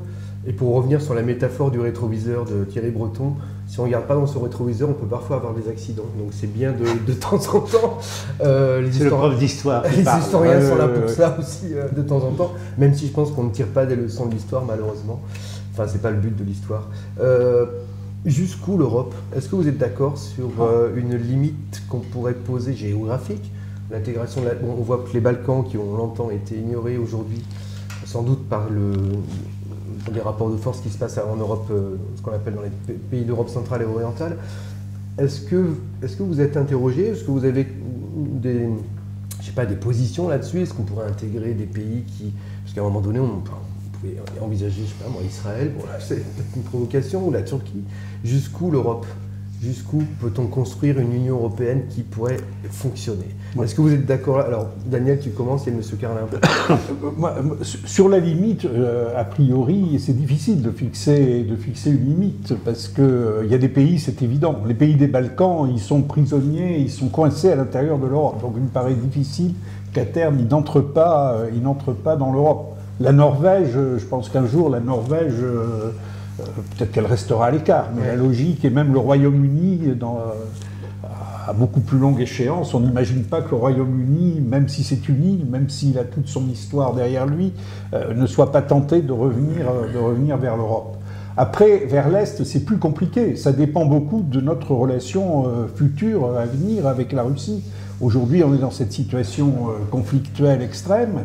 Et pour revenir sur la métaphore du rétroviseur de Thierry Breton, si on ne regarde pas dans son rétroviseur, on peut parfois avoir des accidents. Donc c'est bien de temps en temps. C'est le prof d'histoire. Les historiens sont là pour ça aussi, de temps en temps. Même si je pense qu'on ne tire pas des leçons de l'histoire, malheureusement. Enfin, c'est pas le but de l'histoire. Jusqu'où l'Europe? Est-ce que vous êtes d'accord sur une limite qu'on pourrait poser géographique? L'intégration, on voit que les Balkans, qui ont longtemps été ignorés aujourd'hui, sans doute par des rapports de force qui se passent en Europe, ce qu'on appelle dans les pays d'Europe centrale et orientale. Est-ce que vous êtes interrogé? Est-ce que vous avez des positions là-dessus? Est-ce qu'on pourrait intégrer des pays qui... Parce qu'à un moment donné, on pouvait envisager, je sais pas moi, Israël, bon là c'est peut-être une provocation, ou la Turquie. Jusqu'où l'Europe? Jusqu'où peut-on construire une Union européenne qui pourrait fonctionner? Est-ce que vous êtes d'accord? Alors, Daniel, tu commences et M. Carlin. Sur la limite, a priori, c'est difficile de fixer une limite, parce qu'il y a des pays, c'est évident. Les pays des Balkans, ils sont prisonniers, ils sont coincés à l'intérieur de l'Europe. Donc il me paraît difficile qu'à terme, ils n'entrent pas dans l'Europe. La Norvège, je pense qu'un jour, la Norvège... peut-être qu'elle restera à l'écart, mais la logique, et même le Royaume-Uni, à beaucoup plus longue échéance, on n'imagine pas que le Royaume-Uni, même si c'est une île, même s'il a toute son histoire derrière lui, ne soit pas tenté de revenir vers l'Europe. Après, vers l'Est, c'est plus compliqué. Ça dépend beaucoup de notre relation future à venir avec la Russie. Aujourd'hui, on est dans cette situation conflictuelle extrême.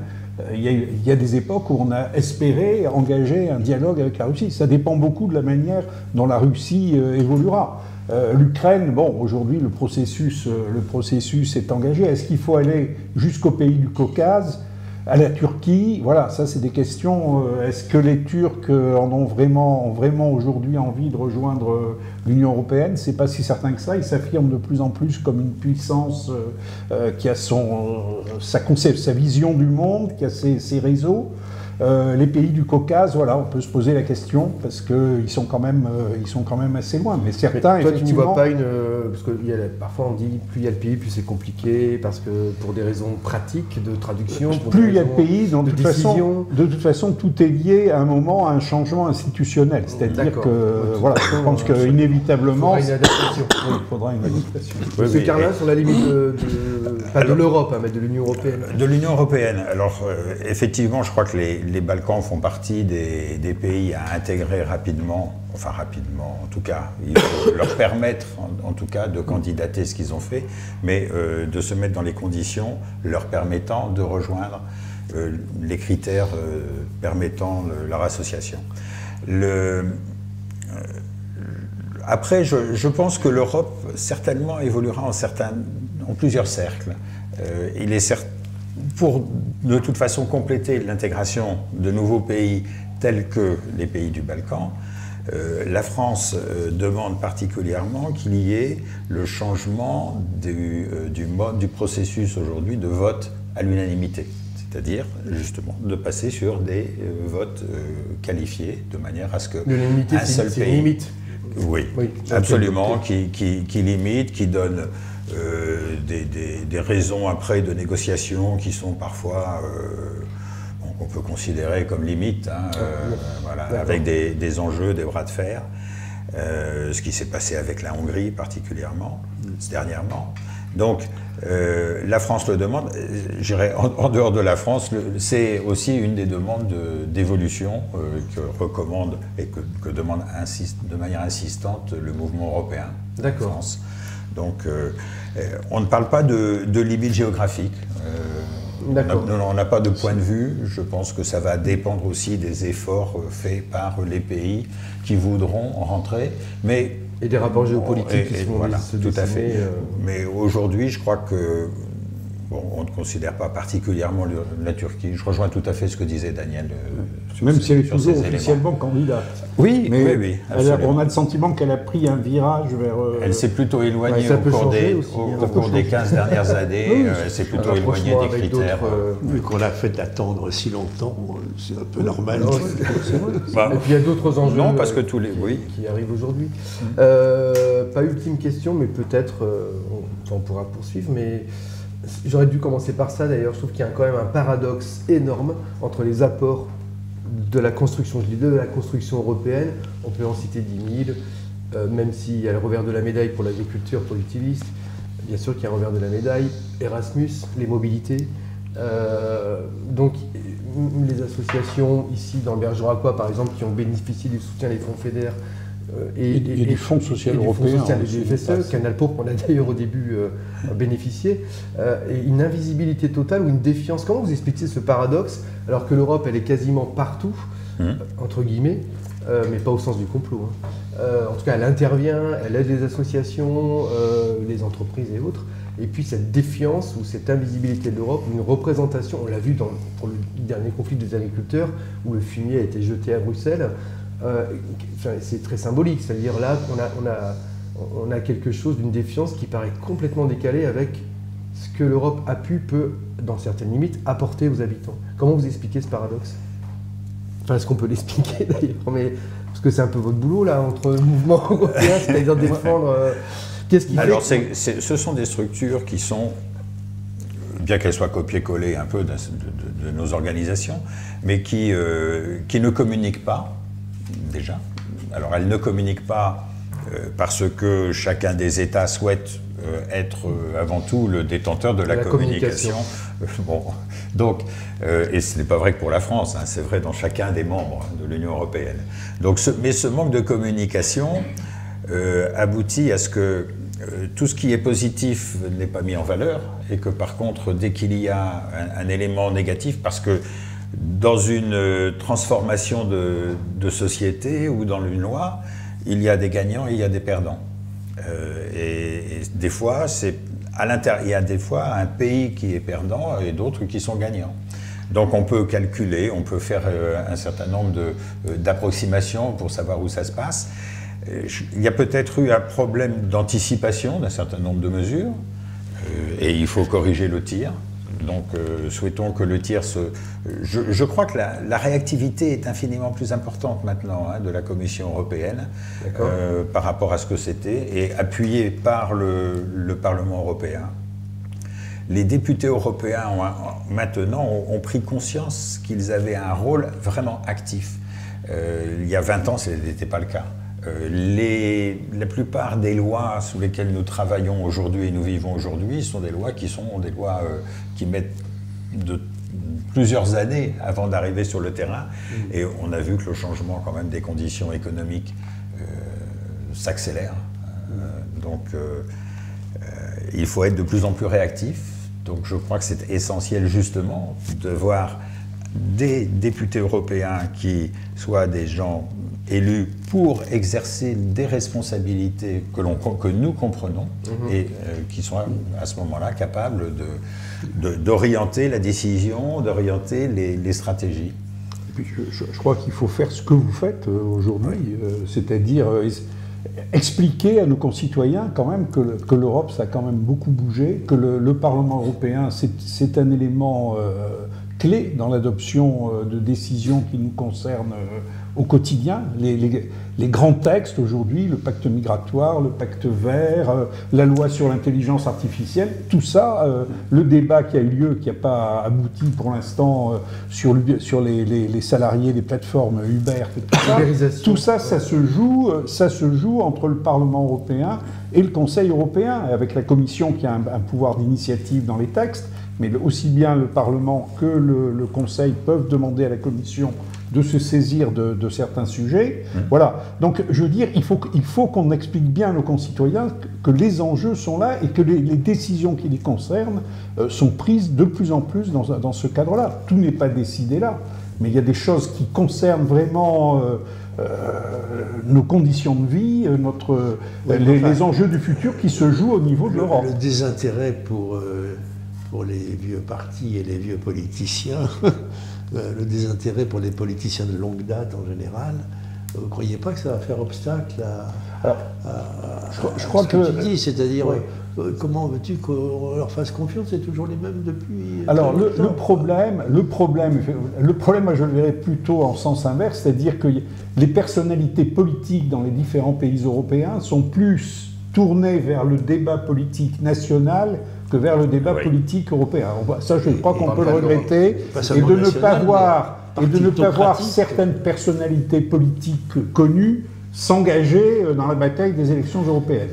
Il y a des époques où on a espéré engager un dialogue avec la Russie. Ça dépend beaucoup de la manière dont la Russie évoluera. L'Ukraine, bon, aujourd'hui le processus est engagé. Est-ce qu'il faut aller jusqu'au pays du Caucase, à la Turquie? Voilà, ça c'est des questions. Est-ce que les Turcs ont vraiment aujourd'hui envie de rejoindre l'Union européenne? C'est pas si certain que ça. Ils s'affirment de plus en plus comme une puissance qui a sa vision du monde, qui a ses réseaux. Les pays du Caucase, voilà, on peut se poser la question parce qu'ils sont quand même assez loin. Mais certains, toi, tu n'y vois effectivement, pas parce que parfois on dit plus il y a le pays, plus c'est compliqué, parce que pour des raisons pratiques de traduction, plus il y a de pays, de toute façon, tout est lié à un moment à un changement institutionnel. C'est-à-dire que, voilà, je pense qu'inévitablement, il faudra une adaptation. Monsieur Carlin, sur la limite pas de l'Europe, mais de l'Union européenne. De l'Union européenne. Alors, effectivement, je crois que les Balkans font partie des pays à intégrer rapidement, en tout cas, il faut leur permettre, en tout cas, de candidater ce qu'ils ont fait, mais de se mettre dans les conditions leur permettant de rejoindre les critères permettant leur association. Après, je pense que l'Europe, certainement, évoluera en plusieurs cercles. Il est certain, pour de toute façon compléter l'intégration de nouveaux pays tels que les pays du Balkan, la France demande particulièrement qu'il y ait le changement du processus aujourd'hui de vote à l'unanimité. C'est-à-dire, justement, de passer sur des votes qualifiés de manière à ce que l'unanimité, seul pays... pays... limite. Oui, absolument, qui limite, qui donne des raisons après de négociation qui sont parfois qu'on peut considérer comme limites, voilà, avec des enjeux, des bras de fer. Ce qui s'est passé avec la Hongrie particulièrement, dernièrement. Donc la France le demande, j'irais en dehors de la France, c'est aussi une des demandes d'évolution que recommande et que demande de manière insistante le mouvement européen de France. Donc on ne parle pas de limite géographique. On n'a pas de point de vue. Je pense que ça va dépendre aussi des efforts faits par les pays qui voudront rentrer. Mais et des rapports géopolitiques qui vont se tout à fait. Mais aujourd'hui, je crois que on ne considère pas particulièrement la Turquie. Je rejoins tout à fait ce que disait Daniel. Même si elle est toujours officiellement candidate. Oui, oui. On a le sentiment qu'elle a pris un virage vers... Elle s'est plutôt éloignée au cours des 15 dernières années. Elle s'est plutôt éloignée des critères. Vu qu'on l'a fait attendre si longtemps, c'est un peu normal. Et puis il y a d'autres enjeux parce que qui arrivent aujourd'hui. Pas ultime question, mais peut-être on pourra poursuivre. Mais j'aurais dû commencer par ça d'ailleurs. Je trouve qu'il y a quand même un paradoxe énorme entre les apports de la construction, de la construction européenne. On peut en citer 10 000, même s'il y a le revers de la médaille pour l'agriculture, pour l'utiliste. Bien sûr qu'il y a un revers de la médaille. Erasmus, les mobilités. Donc les associations ici dans le Bergeracois, par exemple, qui ont bénéficié du soutien des fonds FEDER et du Fonds social européen, du FSE, Canal Pourpre, on a d'ailleurs au début bénéficié, et une invisibilité totale ou une défiance. Comment vous expliquez ce paradoxe, alors que l'Europe, elle est quasiment partout, entre guillemets, mais pas au sens du complot. En tout cas, elle intervient, elle aide les associations, les entreprises et autres. Et puis cette défiance ou cette invisibilité de l'Europe, une représentation, on l'a vu pour le dernier conflit des agriculteurs, où le fumier a été jeté à Bruxelles. C'est très symbolique, c'est-à-dire là on a quelque chose d'une défiance qui paraît complètement décalée avec ce que l'Europe peut, dans certaines limites, apporter aux habitants. Comment vous expliquez ce paradoxe? Enfin, est-ce qu'on peut l'expliquer d'ailleurs, parce que c'est un peu votre boulot là, entre mouvements européens, c'est-à-dire défendre... Qu'est-ce qui Alors ce sont des structures qui sont, bien qu'elles soient copiées-collées un peu de nos organisations, mais qui ne communiquent pas, déjà. Alors elles ne communiquent pas parce que chacun des États souhaite être avant tout le détenteur de la communication. Bon, donc, et ce n'est pas vrai que pour la France, hein, c'est vrai dans chacun des membres de l'Union européenne. Donc, mais ce manque de communication aboutit à ce que tout ce qui est positif n'est pas mis en valeur et que par contre, dès qu'il y a un élément négatif, parce que dans une transformation de société ou dans une loi, il y a des gagnants et il y a des perdants. Et des fois, il y a des fois un pays qui est perdant et d'autres qui sont gagnants. Donc on peut calculer, on peut faire un certain nombre d'approximations pour savoir où ça se passe. Il y a peut-être eu un problème d'anticipation d'un certain nombre de mesures et il faut corriger le tir. Donc souhaitons que le tir se... Je crois que la réactivité est infiniment plus importante maintenant de la Commission européenne par rapport à ce que c'était et appuyée par le Parlement européen. Les députés européens maintenant ont pris conscience qu'ils avaient un rôle vraiment actif. Il y a 20 ans, ce n'était pas le cas. La plupart des lois sous lesquelles nous travaillons aujourd'hui et nous vivons aujourd'hui sont des lois qui mettent plusieurs années avant d'arriver sur le terrain. Et on a vu que le changement quand même des conditions économiques s'accélère. Donc il faut être de plus en plus réactif. Donc je crois que c'est essentiel justement de voir des députés européens qui soient des gens élus pour exercer des responsabilités que nous comprenons et qui sont à ce moment-là capables d'orienter la décision, d'orienter les stratégies. Et puis je crois qu'il faut faire ce que vous faites aujourd'hui, c'est-à-dire expliquer à nos concitoyens quand même que l'Europe, ça a quand même beaucoup bougé, que le Parlement européen, c'est un élément clé dans l'adoption de décisions qui nous concernent au quotidien. Les grands textes aujourd'hui, le pacte migratoire, le pacte vert, la loi sur l'intelligence artificielle, tout ça, le débat qui a eu lieu, qui n'a pas abouti pour l'instant sur les salariés des plateformes Uber, tout ça, ça se joue entre le Parlement européen et le Conseil européen, avec la Commission qui a un pouvoir d'initiative dans les textes, mais aussi bien le Parlement que le Conseil peuvent demander à la Commission de se saisir de certains sujets. Voilà. Donc, je veux dire, il faut qu'on explique bien à nos concitoyens que les enjeux sont là et que les décisions qui les concernent sont prises de plus en plus dans ce cadre-là. Tout n'est pas décidé là, mais il y a des choses qui concernent vraiment nos conditions de vie, les enjeux du futur qui se jouent au niveau de l'Europe. Le désintérêt pour les vieux partis et les vieux politiciens, le désintérêt pour les politiciens de longue date en général, vous ne croyez pas que ça va faire obstacle à je crois ce que tu dis, c'est-à-dire comment veux-tu qu'on leur fasse confiance? C'est toujours les mêmes depuis... Alors le problème, moi je le verrais plutôt en sens inverse, c'est-à-dire que les personnalités politiques dans les différents pays européens sont plus tournées vers le débat politique national que vers le débat politique européen. Ça, je crois qu'on peut le regretter, et de ne pas voir certaines personnalités politiques connues s'engager dans la bataille des élections européennes.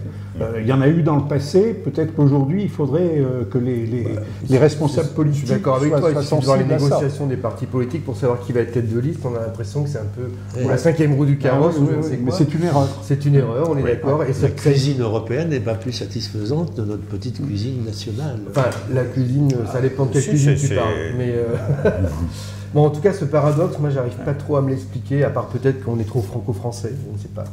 Il y en a eu dans le passé, peut-être qu'aujourd'hui, il faudrait que les responsables politiques soient sensibles à ça. Je suis d'accord avec toi, il suffit de voir les négociations des partis politiques pour savoir qui va être tête de liste. On a l'impression que c'est un peu la cinquième roue du carrosse. Mais c'est une erreur. C'est une erreur, on est d'accord. Et la cuisine européenne n'est pas plus satisfaisante de notre petite cuisine nationale. Enfin, la cuisine, ça dépend de quelle cuisine tu parles. Mais bon, en tout cas, ce paradoxe, moi, j'arrive pas trop à me l'expliquer, à part peut-être qu'on est trop franco-français, je ne sais pas.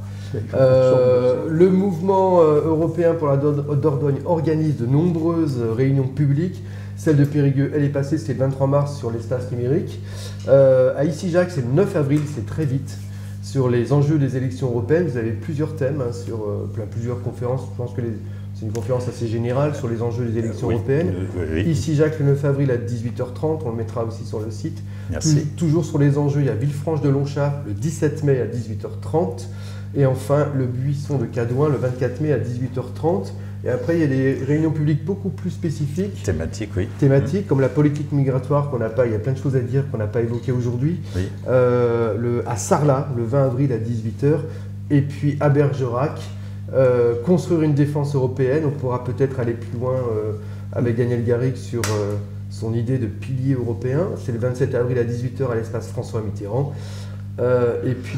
Le mouvement européen pour la Dordogne organise de nombreuses réunions publiques. Celle de Périgueux, elle est passée, c'était le 23 mars sur l'espace numérique. À Issy-Jacques, c'est le 9 avril, c'est très vite. Sur les enjeux des élections européennes, vous avez plusieurs thèmes, sur plusieurs conférences. Je pense que c'est une conférence assez générale sur les enjeux des élections européennes. Issy-Jacques, le 9 avril à 18h30, on le mettra aussi sur le site. Merci. Toujours sur les enjeux, il y a Villefranche-de-Longchamp le 17 mai à 18h30. Et enfin, le Buisson de Cadouin le 24 mai à 18h30. Et après, il y a des réunions publiques beaucoup plus spécifiques. Thématiques, oui. Thématiques, comme la politique migratoire qu'on n'a pas, il y a plein de choses à dire qu'on n'a pas évoquées aujourd'hui. Oui. À Sarlat, le 20 avril à 18h. Et puis à Bergerac, construire une défense européenne. On pourra peut-être aller plus loin avec Daniel Garrigue sur son idée de pilier européen. C'est le 27 avril à 18 h à l'espace François Mitterrand. Et puis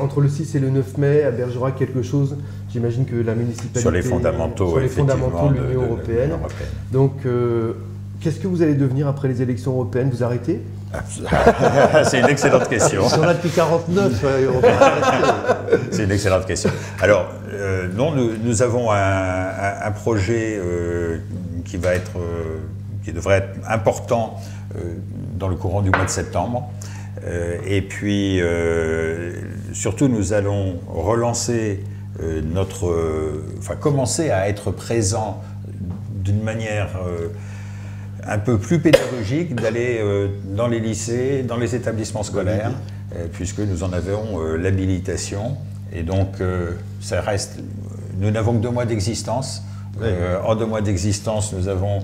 entre le 6 et le 9 mai à Bergerac quelque chose, j'imagine que la municipalité... Sur les fondamentaux, de l'Union européenne. Donc, qu'est-ce que vous allez devenir après les élections européennes? Vous arrêtez? C'est une excellente question. Ils sont là depuis 49, C'est une excellente question. Alors, non, nous avons un projet qui devrait être important dans le courant du mois de septembre. Et puis, surtout, nous allons relancer commencer à être présents d'une manière un peu plus pédagogique, d'aller dans les lycées, dans les établissements scolaires, puisque nous en avons l'habilitation. Et donc, ça reste. Nous n'avons que 2 mois d'existence. En 2 mois d'existence, nous avons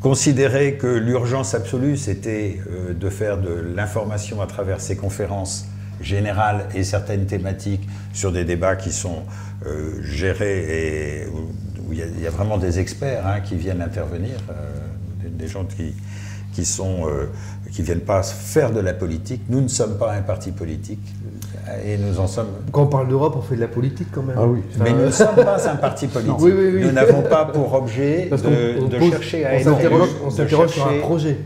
considéré que l'urgence absolue, c'était de faire de l'information à travers ces conférences générales et certaines thématiques sur des débats qui sont gérés et où il y a vraiment des experts qui viennent intervenir, des gens qui viennent pas faire de la politique. Nous ne sommes pas un parti politique et nous en sommes... Quand on parle d'Europe, on fait de la politique quand même. Ah oui. Mais nous ne sommes pas un parti politique. Oui, oui, oui. Nous n'avons pas pour objet de chercher à être... On s'interroge sur un projet.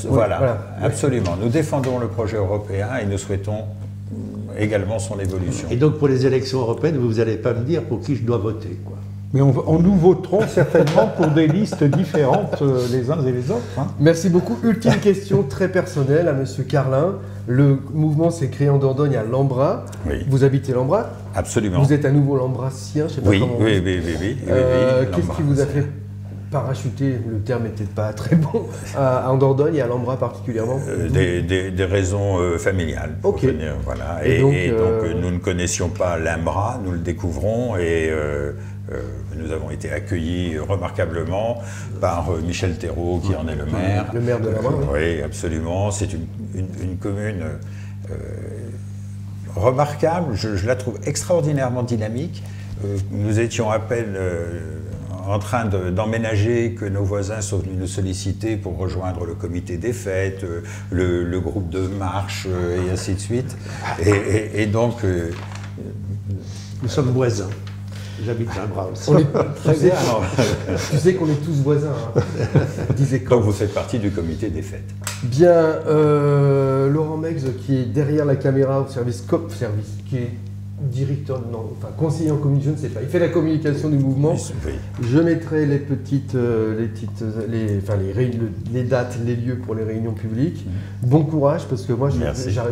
Voilà, absolument. Nous défendons le projet européen et nous souhaitons également son évolution. Et donc pour les élections européennes, vous n'allez pas me dire pour qui je dois voter, quoi. Mais nous voterons certainement pour des listes différentes les uns et les autres. Merci beaucoup. Ultime question très personnelle à Monsieur Carlin. Le mouvement s'est créé en Dordogne à Lambras. Oui. Vous habitez Lambras? Absolument. Vous êtes à nouveau Lambrasien, je sais pas comment oui. Qu'est-ce qui vous a fait parachuter, le terme n'était pas très bon, en Dordogne et à Lambras particulièrement? Des raisons familiales. Pour venir, voilà. Et donc, nous ne connaissions pas Lambras, nous le découvrons et nous avons été accueillis remarquablement par Michel Thérault, qui en est le maire. Le maire de Lambras. Oui, absolument. C'est une commune remarquable, je la trouve extraordinairement dynamique. Nous étions à peine en train d'emménager que nos voisins sont venus nous solliciter pour rejoindre le comité des fêtes, le groupe de marche et ainsi de suite. Et donc... nous sommes voisins. J'habite Lambras aussi. Tu sais qu'on est tous voisins, disait donc vous faites partie du comité des fêtes. Bien, Laurent Megz, qui est derrière la caméra au service COP Service, qui est directeur, conseiller en communication, je ne sais pas, il fait la communication du mouvement. Oui. Je mettrai les dates, les lieux pour les réunions publiques. Bon courage, parce que moi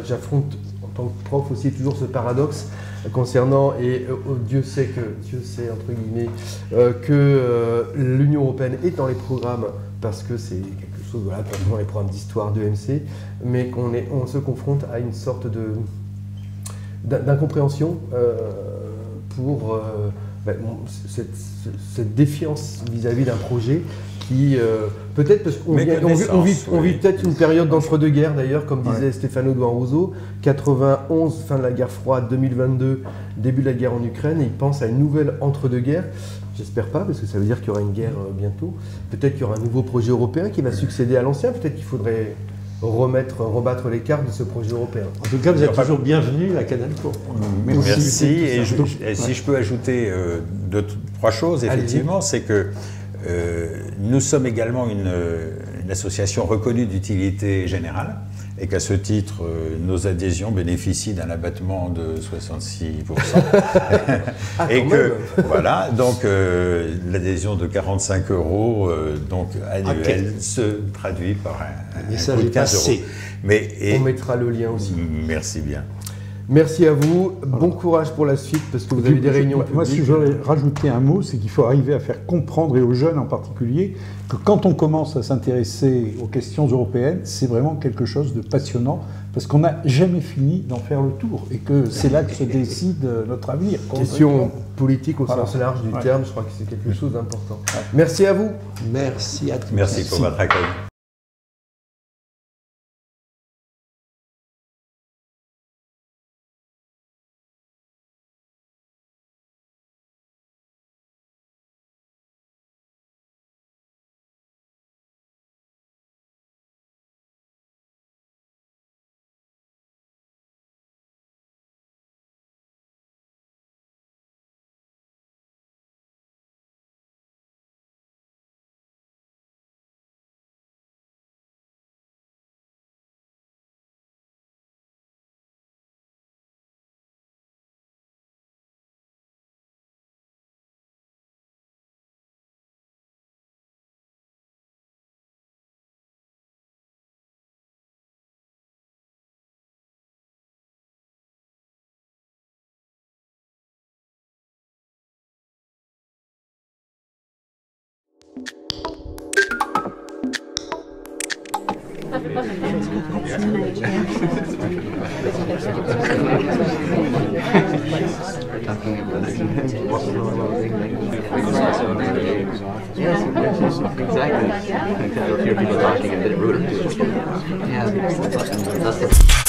j'affronte en tant que prof aussi toujours ce paradoxe concernant, et Dieu sait entre guillemets, que l'Union européenne est dans les programmes parce que c'est quelque chose, voilà, dans les programmes d'histoire de MC, mais on se confronte à une sorte d'incompréhension pour cette défiance vis-à-vis d'un projet qui, peut-être parce qu'on vit peut-être une période d'entre-deux-guerres d'ailleurs, comme disait Stéphane Audouin Rousseau, 91, fin de la guerre froide, 2022, début de la guerre en Ukraine, et il pense à une nouvelle entre-deux-guerres. J'espère pas, parce que ça veut dire qu'il y aura une guerre bientôt. Peut-être qu'il y aura un nouveau projet européen qui va succéder à l'ancien, peut-être qu'il faudrait rebattre les cartes de ce projet européen. En tout cas, vous êtes toujours bienvenue à Canal Pourpre. Merci. Et si je peux ajouter 2-3 choses, effectivement, c'est que nous sommes également une association reconnue d'utilité générale et qu'à ce titre, nos adhésions bénéficient d'un abattement de 66%. Et que, voilà, donc l'adhésion de 45 € annuel se traduit par un message coût de 15 €. On mettra le lien aussi. Merci bien. Merci à vous, bon courage pour la suite parce que vous avez des réunions publiques. Moi, si je voulais rajouter un mot, c'est qu'il faut arriver à faire comprendre, et aux jeunes en particulier, que quand on commence à s'intéresser aux questions européennes, c'est vraiment quelque chose de passionnant, parce qu'on n'a jamais fini d'en faire le tour, et que c'est là que se décide notre avenir. Question politique au sens large du terme, je crois que c'est quelque chose d'important. Merci à vous. Merci à tous. Merci pour votre accueil. Exactly. I hear people talking a bit ruder. Yeah, that's